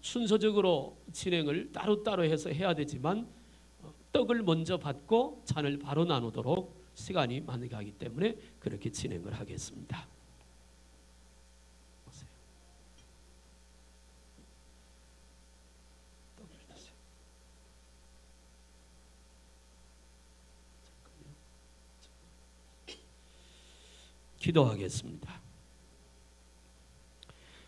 순서적으로 진행을 따로따로 해서 해야 되지만 떡을 먼저 받고 잔을 바로 나누도록 시간이 많이 가기 때문에 그렇게 진행을 하겠습니다. 기도하겠습니다.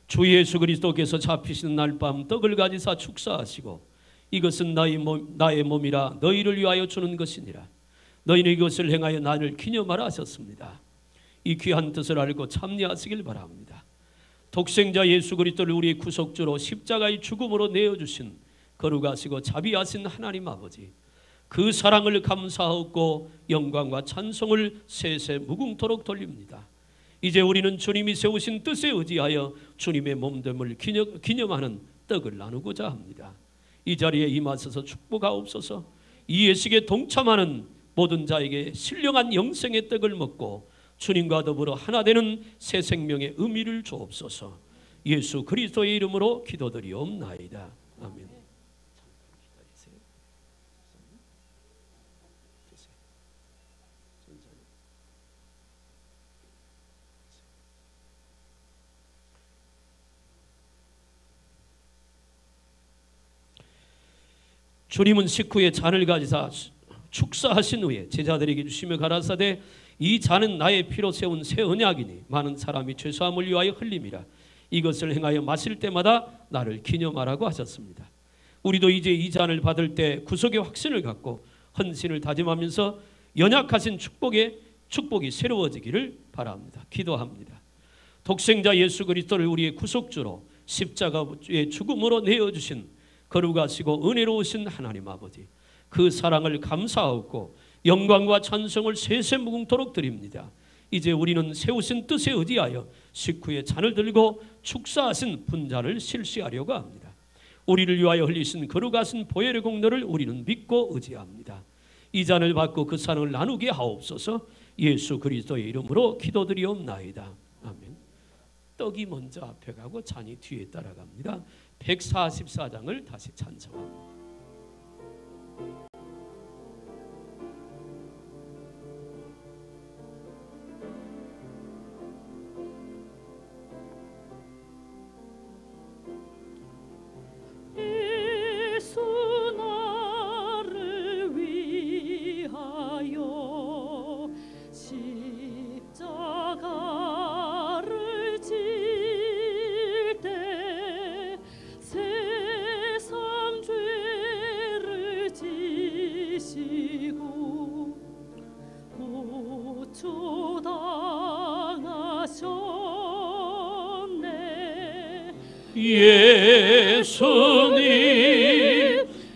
주 예수 그리스도께서 잡히시는 날 밤 떡을 가지사 축사하시고 이것은 나의 몸이라 너희를 위하여 주는 것이니라. 너희는 이것을 행하여 나를 기념하라 하셨습니다. 이 귀한 뜻을 알고 참여하시길 바랍니다. 독생자 예수 그리스도를 우리의 구속주로 십자가의 죽음으로 내어주신 거룩하시고 자비하신 하나님 아버지, 그 사랑을 감사하고 영광과 찬송을 세세 무궁토록 돌립니다. 이제 우리는 주님이 세우신 뜻에 의지하여 주님의 몸됨을 기념하는 떡을 나누고자 합니다. 이 자리에 임하셔서 축복하옵소서. 이 예식에 동참하는 모든 자에게 신령한 영생의 떡을 먹고 주님과 더불어 하나 되는 새 생명의 의미를 주옵소서. 예수 그리스도의 이름으로 기도드리옵나이다. 아멘. 주님은 식후에 잔을 가지사 축사하신 후에 제자들에게 주시며 가라사대 이 잔은 나의 피로 세운 새 언약이니 많은 사람이 죄사함을 위하여 흘림이라. 이것을 행하여 마실 때마다 나를 기념하라고 하셨습니다. 우리도 이제 이 잔을 받을 때 구속의 확신을 갖고 헌신을 다짐하면서 연약하신 축복이 새로워지기를 바랍니다. 기도합니다. 독생자 예수 그리스도를 우리의 구속주로 십자가의 죽음으로 내어주신 거룩하시고 은혜로우신 하나님 아버지, 그 사랑을 감사하고 영광과 찬송을 세세무궁토록 드립니다. 이제 우리는 세우신 뜻에 의지하여 식후에 잔을 들고 축사하신 분잔을 실시하려고 합니다. 우리를 위하여 흘리신 거룩하신 보혈의 공로를 우리는 믿고 의지합니다. 이 잔을 받고 그 사랑을 나누게 하옵소서. 예수 그리스도의 이름으로 기도드리옵나이다. 아멘. 떡이 먼저 앞에 가고 잔이 뒤에 따라갑니다. 144장을 다시 찬송합니다.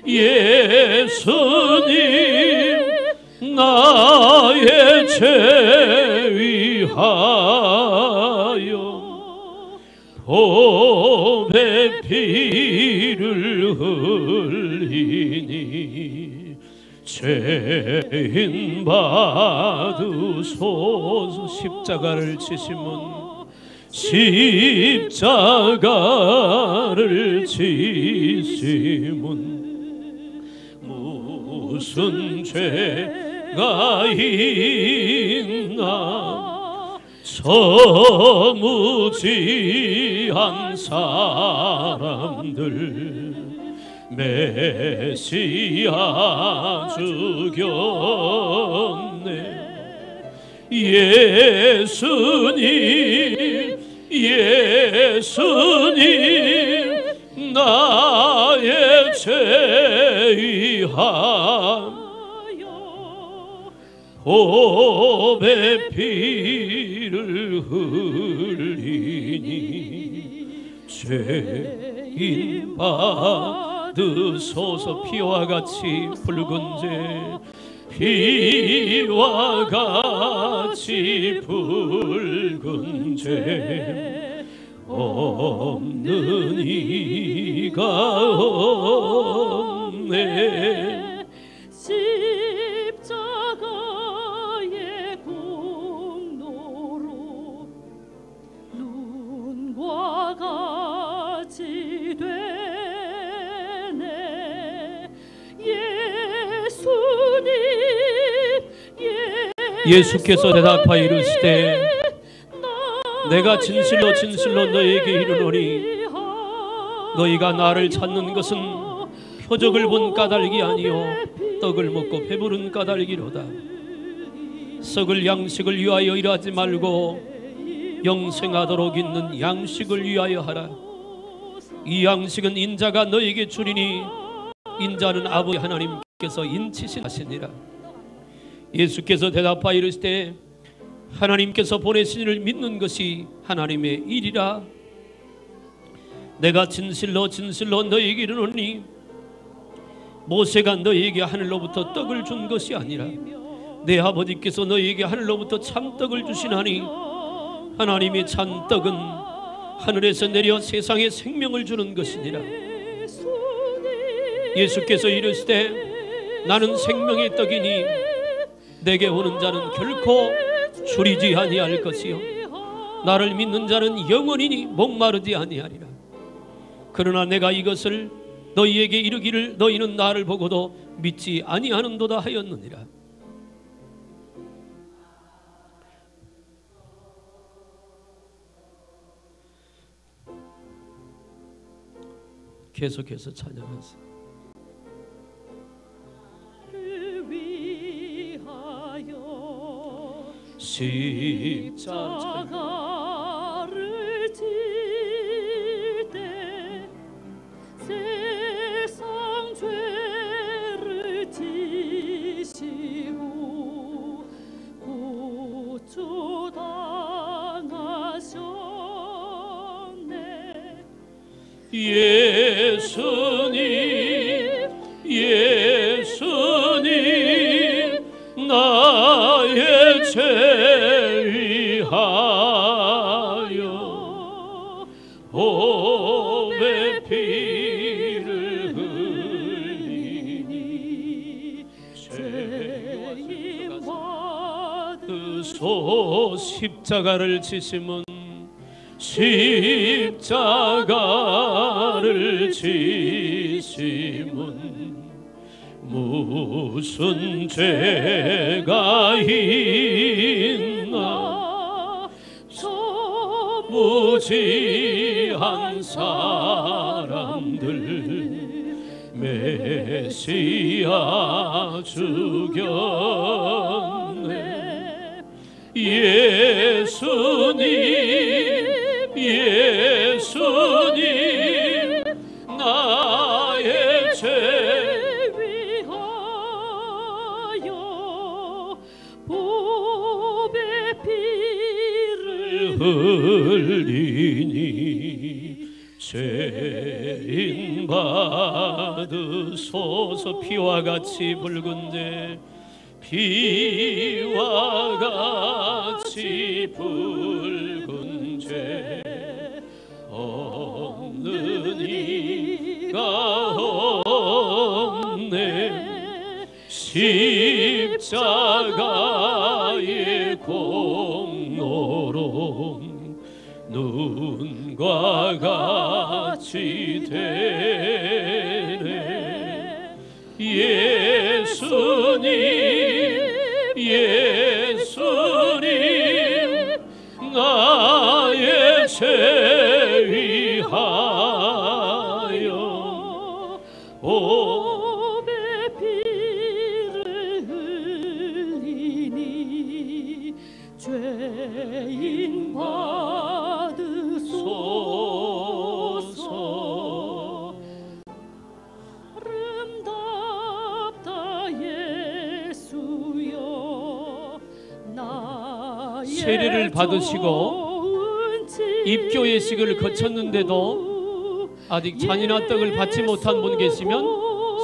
예수님 나의 죄 위하여 보배 피를 흘리니 죄인 받으소서. 십자가를 지심은 십자가를 지심은 무슨 죄가 있나 저무지한 사람들 메시아 죽였네. 예수님 나의 죄 위하여 보배 피를 흘리니 죄인 받으소서. 피와 같이 붉은 죄 피와 같이 붉은 죄 없는 이가 없네. 십자가의 공로로 눈과 같이 되네. 예수께서 대답하여 이르시되 내가 진실로 진실로 너희에게 이르노니 너희가 나를 찾는 것은 표적을 본 까닭이 아니요 떡을 먹고 배부른 까닭이로다. 썩을 양식을 위하여 일하지 말고 영생하도록 있는 양식을 위하여 하라. 이 양식은 인자가 너희에게 주리니 인자는 아버지 하나님께서 인치시니라. 예수께서 대답하여 이르시되 하나님께서 보내신 이를 믿는 것이 하나님의 일이라. 내가 진실로 진실로 너희에게 이르노니 모세가 너희에게 하늘로부터 떡을 준 것이 아니라 내 아버지께서 너희에게 하늘로부터 참떡을 주시나니 하나님의 찬 떡은 하늘에서 내려 세상에 생명을 주는 것이니라. 예수께서 이르시되 나는 생명의 떡이니 내게 오는 자는 결코 줄이지 아니할 것이요 나를 믿는 자는 영원히 목마르지 아니하리라. 그러나 내가 이것을 너희에게 이르기를 너희는 나를 보고도 믿지 아니하는도다 하였느니라. 계속해서 찬양하세요. 십자가를 질 때 세상 죄를 지시고 구주 당하셨네. 예수님 예수님 나의 죄 위하여 보배 피를 흘리니 죄인 받으소. 십자가를 지심은 십자가를 지심은 무슨 죄가 있나 무지한 사람들 메시아 죽였네. 예수님 나의 죄 위하여 보배 피를 흘리니 죄인 받으소서. 피와 같이 붉은 죄 피와 같이 붉은 죄 없는 이가 없네. 십자가의 공로로 눈과 같이 되네. 예수님 나의 죄 위하여 보배 피를 흘리니 죄인 받으소서. 아름답다 예수여 나의 세례를 받으시고 입교 예식을 거쳤는데도 아직 잔이나 떡을 받지 못한 분 계시면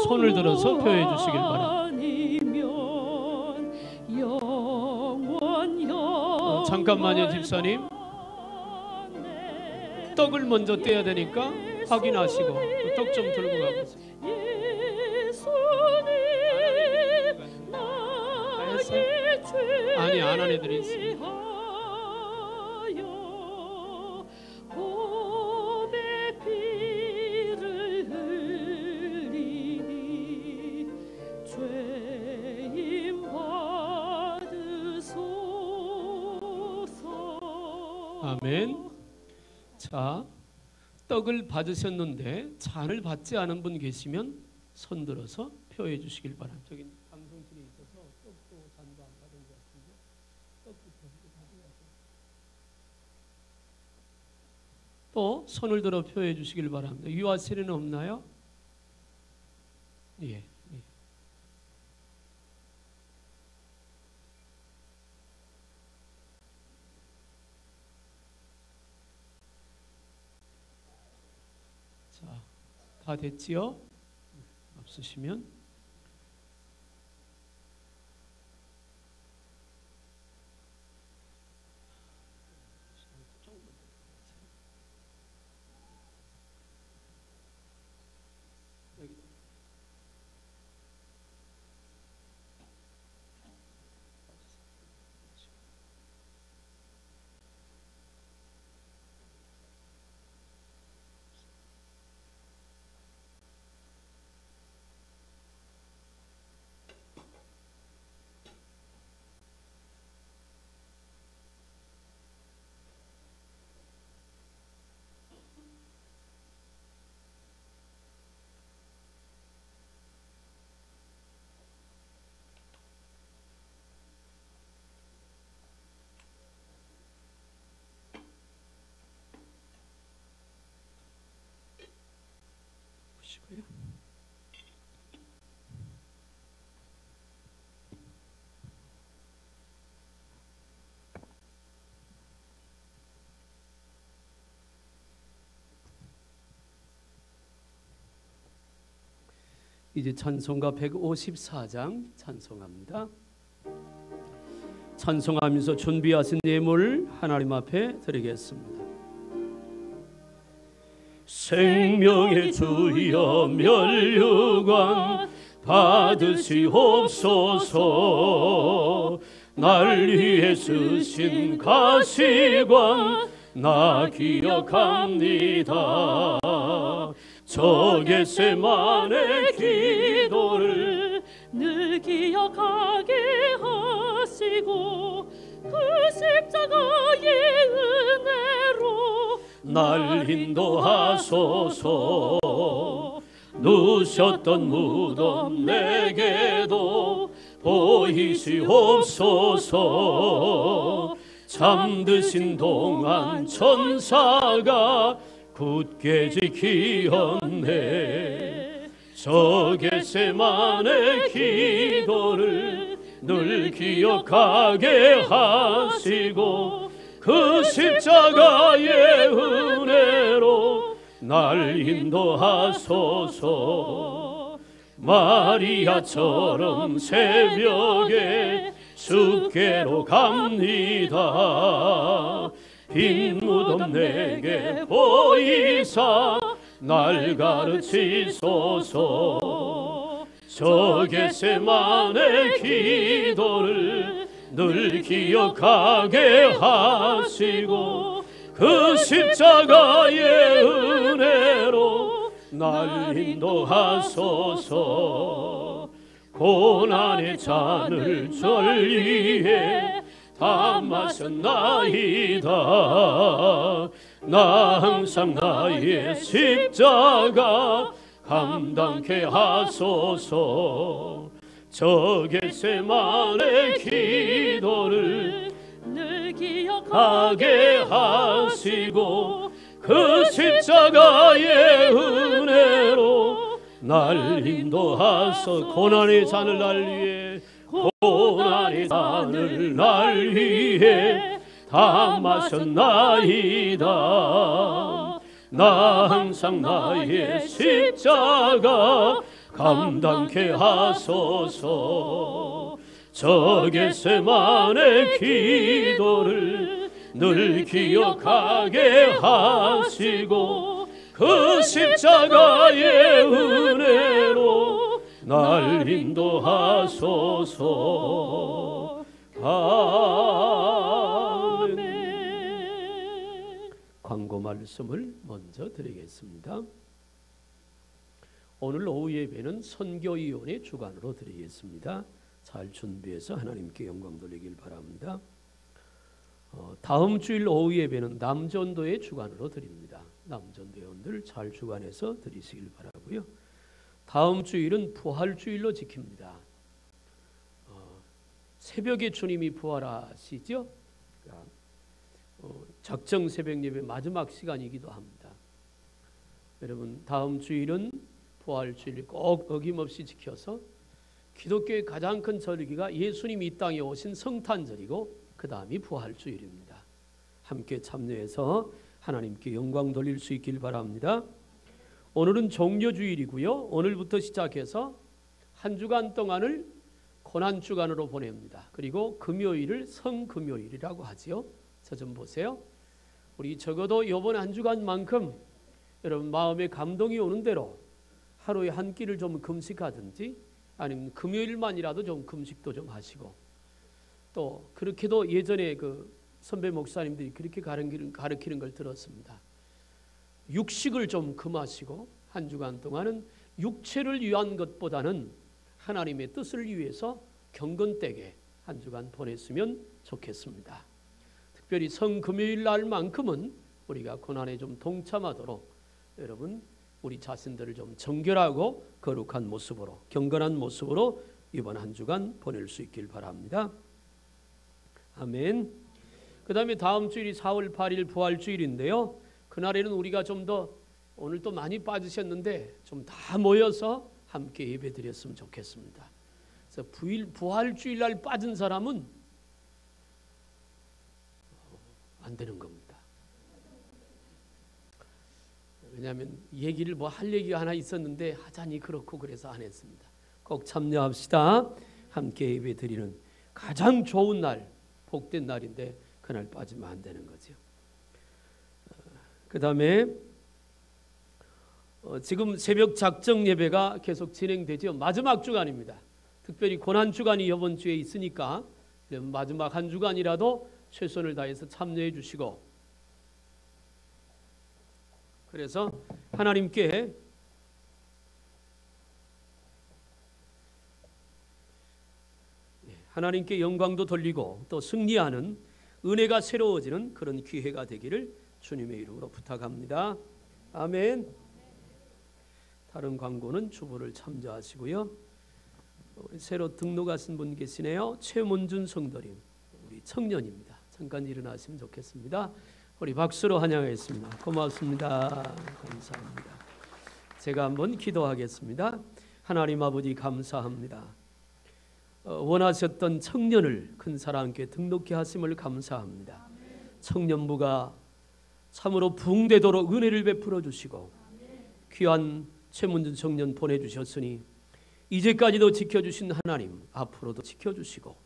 손을 들어서 표해 주시길 바랍니다. 잠깐만요 집사님. 떡을 먼저 떼야 되니까 확인하시고 떡 좀 들고 가보세요. 아니 안 한 애들이 있어요. 아멘. 자, 떡을 받으셨는데 잔을 받지 않은 분 계시면 손 들어서 표해 주시길 바랍니다. 저기 방송실에 있어서 떡도 잔도 안 받은 것 같은데 떡부터 가져가세요. 또 손을 들어 표해 주시길 바랍니다. 유아 세례는 없나요? 예. 다 됐지요? 없으시면 주시고요. 이제 찬송가 154장 찬송합니다. 찬송하면서 준비하신 예물 하나님 앞에 드리겠습니다. 생명의 주여 면류관 받으시옵소서. 날 위해 쓰신 가시관 나 기억합니다. 저 겟세마네 기도를 늘 기억하게 하시고 그 십자가의 은혜로 날 인도하소서. 누셨던 무덤 내게도 보이시옵소서. 잠드신 동안 천사가 굳게 지키었네. 저 겟세마네 기도를 늘 기억하게 하시고 그 십자가의 은혜로 날 인도하소서. 마리아처럼 새벽에 주께로 갑니다. 빈 무덤 내게 보이사 날 가르치소서. 저 겟세마네 기도를 늘 기억하게 하시고 그 십자가의 은혜로 날 인도하소서. 고난의 잔을 전리해 다 마셨나이다. 나 항상 나의 십자가 감당케 하소서. 저 겟세마네 기도를 늘 기억하게 하게 하시고 그 십자가의 은혜로 날 인도하소. 고난의 잔을 날 위해 고난의 잔을 날 위해 다 마셨나이다. 나 항상 나의 십자가 감당케 하소서. 저 겟세마네 기도를 늘 기억하게 하시고 그 십자가의 은혜로 날 인도하소서. 아멘. 광고 말씀을 먼저 드리겠습니다. 오늘 오후 예배는 선교위원회 주관으로 드리겠습니다. 잘 준비해서 하나님께 영광 돌리길 바랍니다. 다음 주일 오후 예배는 남전도의 주관으로 드립니다. 남전도회원들 잘 주관해서 드리시길 바라고요. 다음 주일은 부활주일로 지킵니다. 새벽에 주님이 부활하시죠. 작정 새벽 예배 마지막 시간이기도 합니다. 여러분 다음 주일은 부활주일 꼭 어김없이 지켜서 기독교의 가장 큰 절기가 예수님이 이 땅에 오신 성탄절이고 그 다음이 부활주일입니다. 함께 참여해서 하나님께 영광 돌릴 수 있길 바랍니다. 오늘은 종려주일이고요. 오늘부터 시작해서 한 주간 동안을 고난주간으로 보냅니다. 그리고 금요일을 성금요일이라고 하지요. 저 좀 보세요. 우리 적어도 이번 한 주간만큼 여러분 마음에 감동이 오는 대로 하루에 한 끼를 좀 금식하든지 아니면 금요일만이라도 좀 금식도 좀 하시고 또 그렇게도 예전에 그 선배 목사님들이 그렇게 가르치는 걸 들었습니다. 육식을 좀 금하시고 한 주간 동안은 육체를 위한 것보다는 하나님의 뜻을 위해서 경건되게 한 주간 보냈으면 좋겠습니다. 특별히 성금요일 날만큼은 우리가 고난에 좀 동참하도록 여러분 우리 자신들을 좀 정결하고 거룩한 모습으로 경건한 모습으로 이번 한 주간 보낼 수 있길 바랍니다. 아멘. 그 다음에 다음 주일이 4월 8일 부활주일인데요. 그날에는 우리가 좀 더 오늘 또 많이 빠지셨는데 좀 다 모여서 함께 예배드렸으면 좋겠습니다. 그래서 부활주일날 빠진 사람은 안 되는 겁니다. 왜냐하면 얘기를 뭐 할 얘기가 하나 있었는데 하자니 그렇고 그래서 안 했습니다. 꼭 참여합시다. 함께 예배드리는 가장 좋은 날, 복된 날인데 그날 빠지면 안 되는 거죠. 그 다음에 지금 새벽 작정 예배가 계속 진행되죠. 마지막 주간입니다. 특별히 고난 주간이 이번 주에 있으니까 마지막 한 주간이라도 최선을 다해서 참여해 주시고, 그래서 하나님께 영광도 돌리고 또 승리하는 은혜가 새로워지는 그런 기회가 되기를 주님의 이름으로 부탁합니다. 아멘. 다른 광고는 주보를 참조하시고요. 우리 새로 등록하신 분 계시네요. 최문준 성도님, 우리 청년입니다. 잠깐 일어나시면 좋겠습니다. 우리 박수로 환영하겠습니다. 고맙습니다. 감사합니다. 제가 한번 기도하겠습니다. 하나님 아버지 감사합니다. 원하셨던 청년을 큰 사랑께 등록케 하심을 감사합니다. 청년부가 참으로 붕대도록 은혜를 베풀어 주시고 귀한 최문준 청년 보내주셨으니 이제까지도 지켜주신 하나님 앞으로도 지켜주시고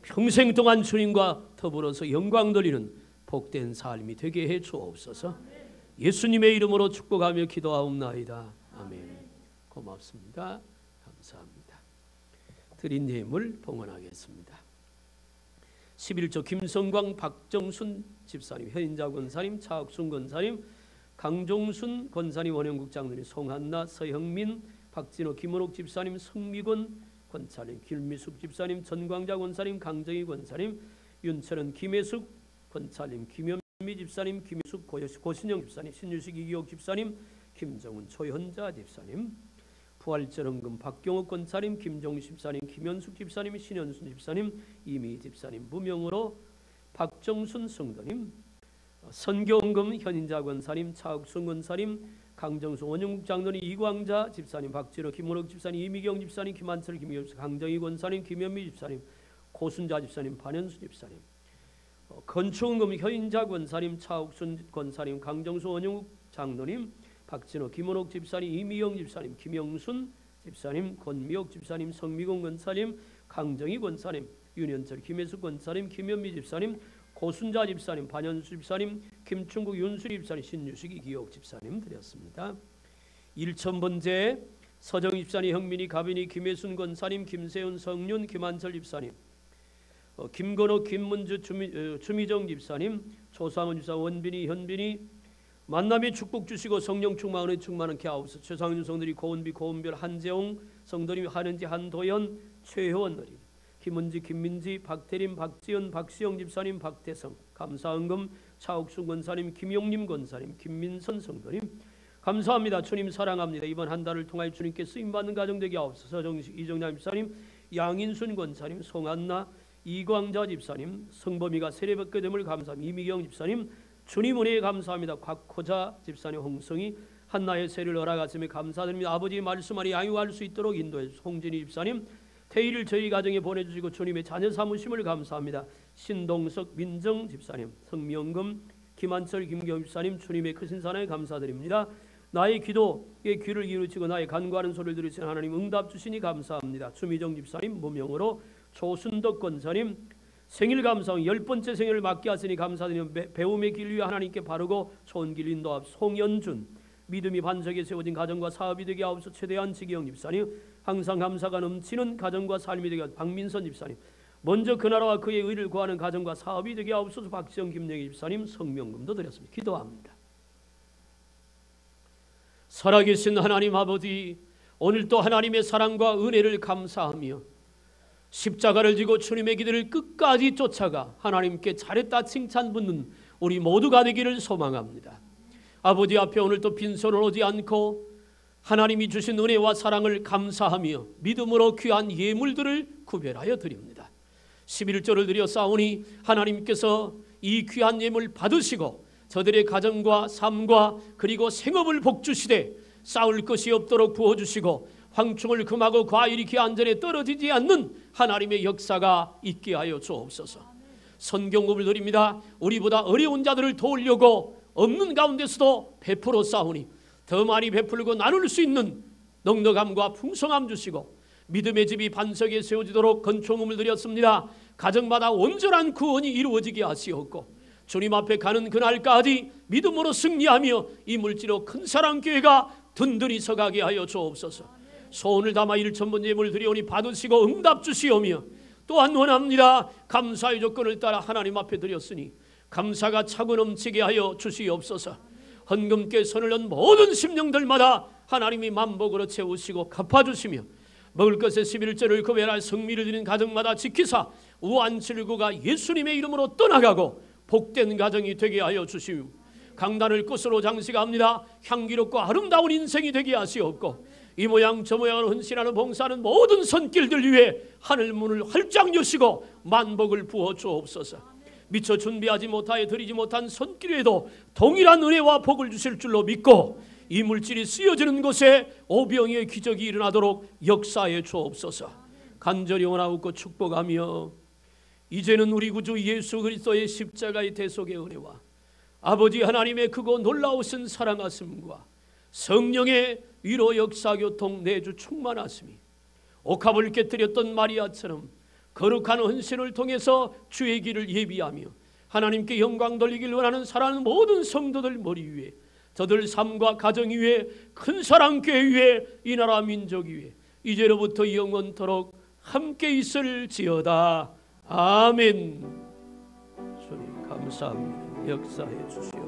평생 동안 주님과 더불어서 영광 돌리는 복된 삶이 되게 해 주옵소서. 예수님의 이름으로 축복하며 기도하옵나이다. 아멘. 고맙습니다. 감사합니다. 드린 예물 봉헌하겠습니다. 11조 김성광 박정순 집사님, 현인자 권사님, 차학순 권사님, 강종순 권사님, 원영국 장로님, 송한나, 서형민, 박진호, 김원옥 집사님, 성미권 권사님, 길미숙 집사님, 전광자 권사님, 강정희 권사님, 윤철은, 김혜숙 권사님, 김현미 집사님, 김혜숙, 고신영 집사님, 신유식, 이기옥 집사님, 김정은, 초현자 집사님, 부활절원금 박경옥 권사님, 김종식 집사님, 김현숙 집사님, 신현순 집사님, 이미 집사님, 무명으로 박정순 성도님, 선교원금 현인자 권사님, 차옥순 권사님, 강정수, 원영국 장로님, 이광자 집사님, 박진호, 김원옥 집사님, 이미경 집사님, 김한철, 김효, 강정희 권사님, 김현미 집사님, 고순자 집사님, 반현수 집사님, 건축원금 현인자 권사님, 차옥순 권사님, 강정수, 원영국 장로님, 박진호, 김원옥 집사님, 이미영 집사님, 김영순 집사님, 권미옥 집사님, 성미공 권사님, 강정희 권사님, 윤현철, 김혜숙 권사님, 김현미 집사님, 고순자 집사님, 반현수 집사님, 김충국, 윤수리 집사님, 신유식, 이기옥 집사님 드렸습니다. 1,000번째 서정 집사님, 형민이, 가빈이, 김혜순 권사님, 김세훈, 성윤, 김한철 집사님, 김건호, 김문주, 주미정 집사님, 조상훈 집사, 원빈이, 현빈이, 만남의 축복 주시고 성령 충만, 은혜 충만한 갸우스, 최상윤 성들이, 고은비, 고은별, 한재홍 성도님, 한은지, 한도연, 최효원 어린, 김은지, 김민지, 박태림, 박지연, 박시영 집사님, 박태성, 감사헌금, 차옥순 권사님, 김용림 권사님, 김민선 성도님 감사합니다. 주님 사랑합니다. 이번 한 달을 통하여 주님께 쓰임받는 가정 되게 하옵소서. 이정남 집사님, 양인순 권사님, 송한나, 이광자 집사님, 성범이가 세례받게 됨을 감사합니다. 이미경 집사님, 주님 은혜에 감사합니다. 곽호자 집사님, 홍성희, 한나의 세를 허락하심에 감사드립니다. 아버지의 말씀 안에 양육할 수 있도록 인도해 주시고, 홍진희 집사님, 태일을 저희 가정에 보내주시고 주님의 자녀 삼으심을 감사합니다. 신동석, 민정 집사님, 성명금, 김한철, 김경 집사님, 주님의 크신 사랑에 감사드립니다. 나의 기도에 귀를 기울이시고 나의 간구하는 소리를 들으신 하나님 응답 주시니 감사합니다. 주미정 집사님, 무명으로 조순덕 권사님, 생일 감사원 10번째 생일을 맞게 하시니 감사드리며 배움의 길 위에 하나님께 바르고 좋은 길 인도합 송연준, 믿음이 반석에 세워진 가정과 사업이 되게 하옵소서. 최대한 지기영 집사님, 항상 감사가 넘치는 가정과 삶이 되게 하옵소서. 박민선 집사님, 먼저 그 나라와 그의 의를 구하는 가정과 사업이 되게 하옵소서. 박지영, 김영희 집사님, 성명금도 드렸습니다. 기도합니다. 살아계신 하나님 아버지, 오늘도 하나님의 사랑과 은혜를 감사하며 십자가를 지고 주님의 길을 끝까지 쫓아가 하나님께 잘했다 칭찬 붙는 우리 모두가 되기를 소망합니다. 아버지 앞에 오늘도 빈손을 오지 않고 하나님이 주신 은혜와 사랑을 감사하며 믿음으로 귀한 예물들을 구별하여 드립니다. 11조를 드려 싸우니 하나님께서 이 귀한 예물 받으시고 저들의 가정과 삶과 그리고 생업을 복주시되 싸울 것이 없도록 부어주시고 황충을 금하고 과일이 그 안전에 떨어지지 않는 하나님의 역사가 있게 하여 주옵소서. 선경금을 드립니다. 우리보다 어려운 자들을 도우려고 없는 가운데서도 베풀어 싸우니 더 많이 베풀고 나눌 수 있는 넉넉함과 풍성함 주시고 믿음의 집이 반석에 세워지도록 건초금을 드렸습니다. 가정마다 온전한 구원이 이루어지게 하시옵고 주님 앞에 가는 그날까지 믿음으로 승리하며 이물질로 큰 사랑교회가 든든히 서가게 하여 주옵소서. 소원을 담아 1,000번 예물을 드리오니 받으시고 응답 주시오며 또한 원합니다. 감사의 조건을 따라 하나님 앞에 드렸으니 감사가 차고 넘치게 하여 주시옵소서. 헌금께 손을 넣은 모든 심령들마다 하나님이 만복으로 채우시고 갚아주시며 먹을 것에 11절을 구별할 성미를 드리는 가정마다 지키사 우안칠구가 예수님의 이름으로 떠나가고 복된 가정이 되게 하여 주시오. 강단을 꽃으로 장식합니다. 향기롭고 아름다운 인생이 되게 하시옵고 이 모양 저 모양을 헌신하는 봉사하는 모든 손길들 위해 하늘 문을 활짝 여시고 만복을 부어 주옵소서. 미처 준비하지 못하여 드리지 못한 손길에도 동일한 은혜와 복을 주실 줄로 믿고 이 물질이 쓰여지는 곳에 오병이의 기적이 일어나도록 역사해 주옵소서. 간절히 원하옵고 축복하며 이제는 우리 구주 예수 그리스도의 십자가의 대속의 은혜와 아버지 하나님의 크고 놀라우신 사랑하심과 성령의 위로 역사 교통 내주 충만하심이 옥합을 깨뜨렸던 마리아처럼 거룩한 헌신을 통해서 주의 길을 예비하며 하나님께 영광 돌리길 원하는 사랑하는 모든 성도들 머리 위에 저들 삶과 가정 위에 큰 사랑교회 위에 이 나라 민족 위에 이제로부터 영원토록 함께 있을지어다. 아멘. 주님 감사합니다. 역사해 주시옵소서.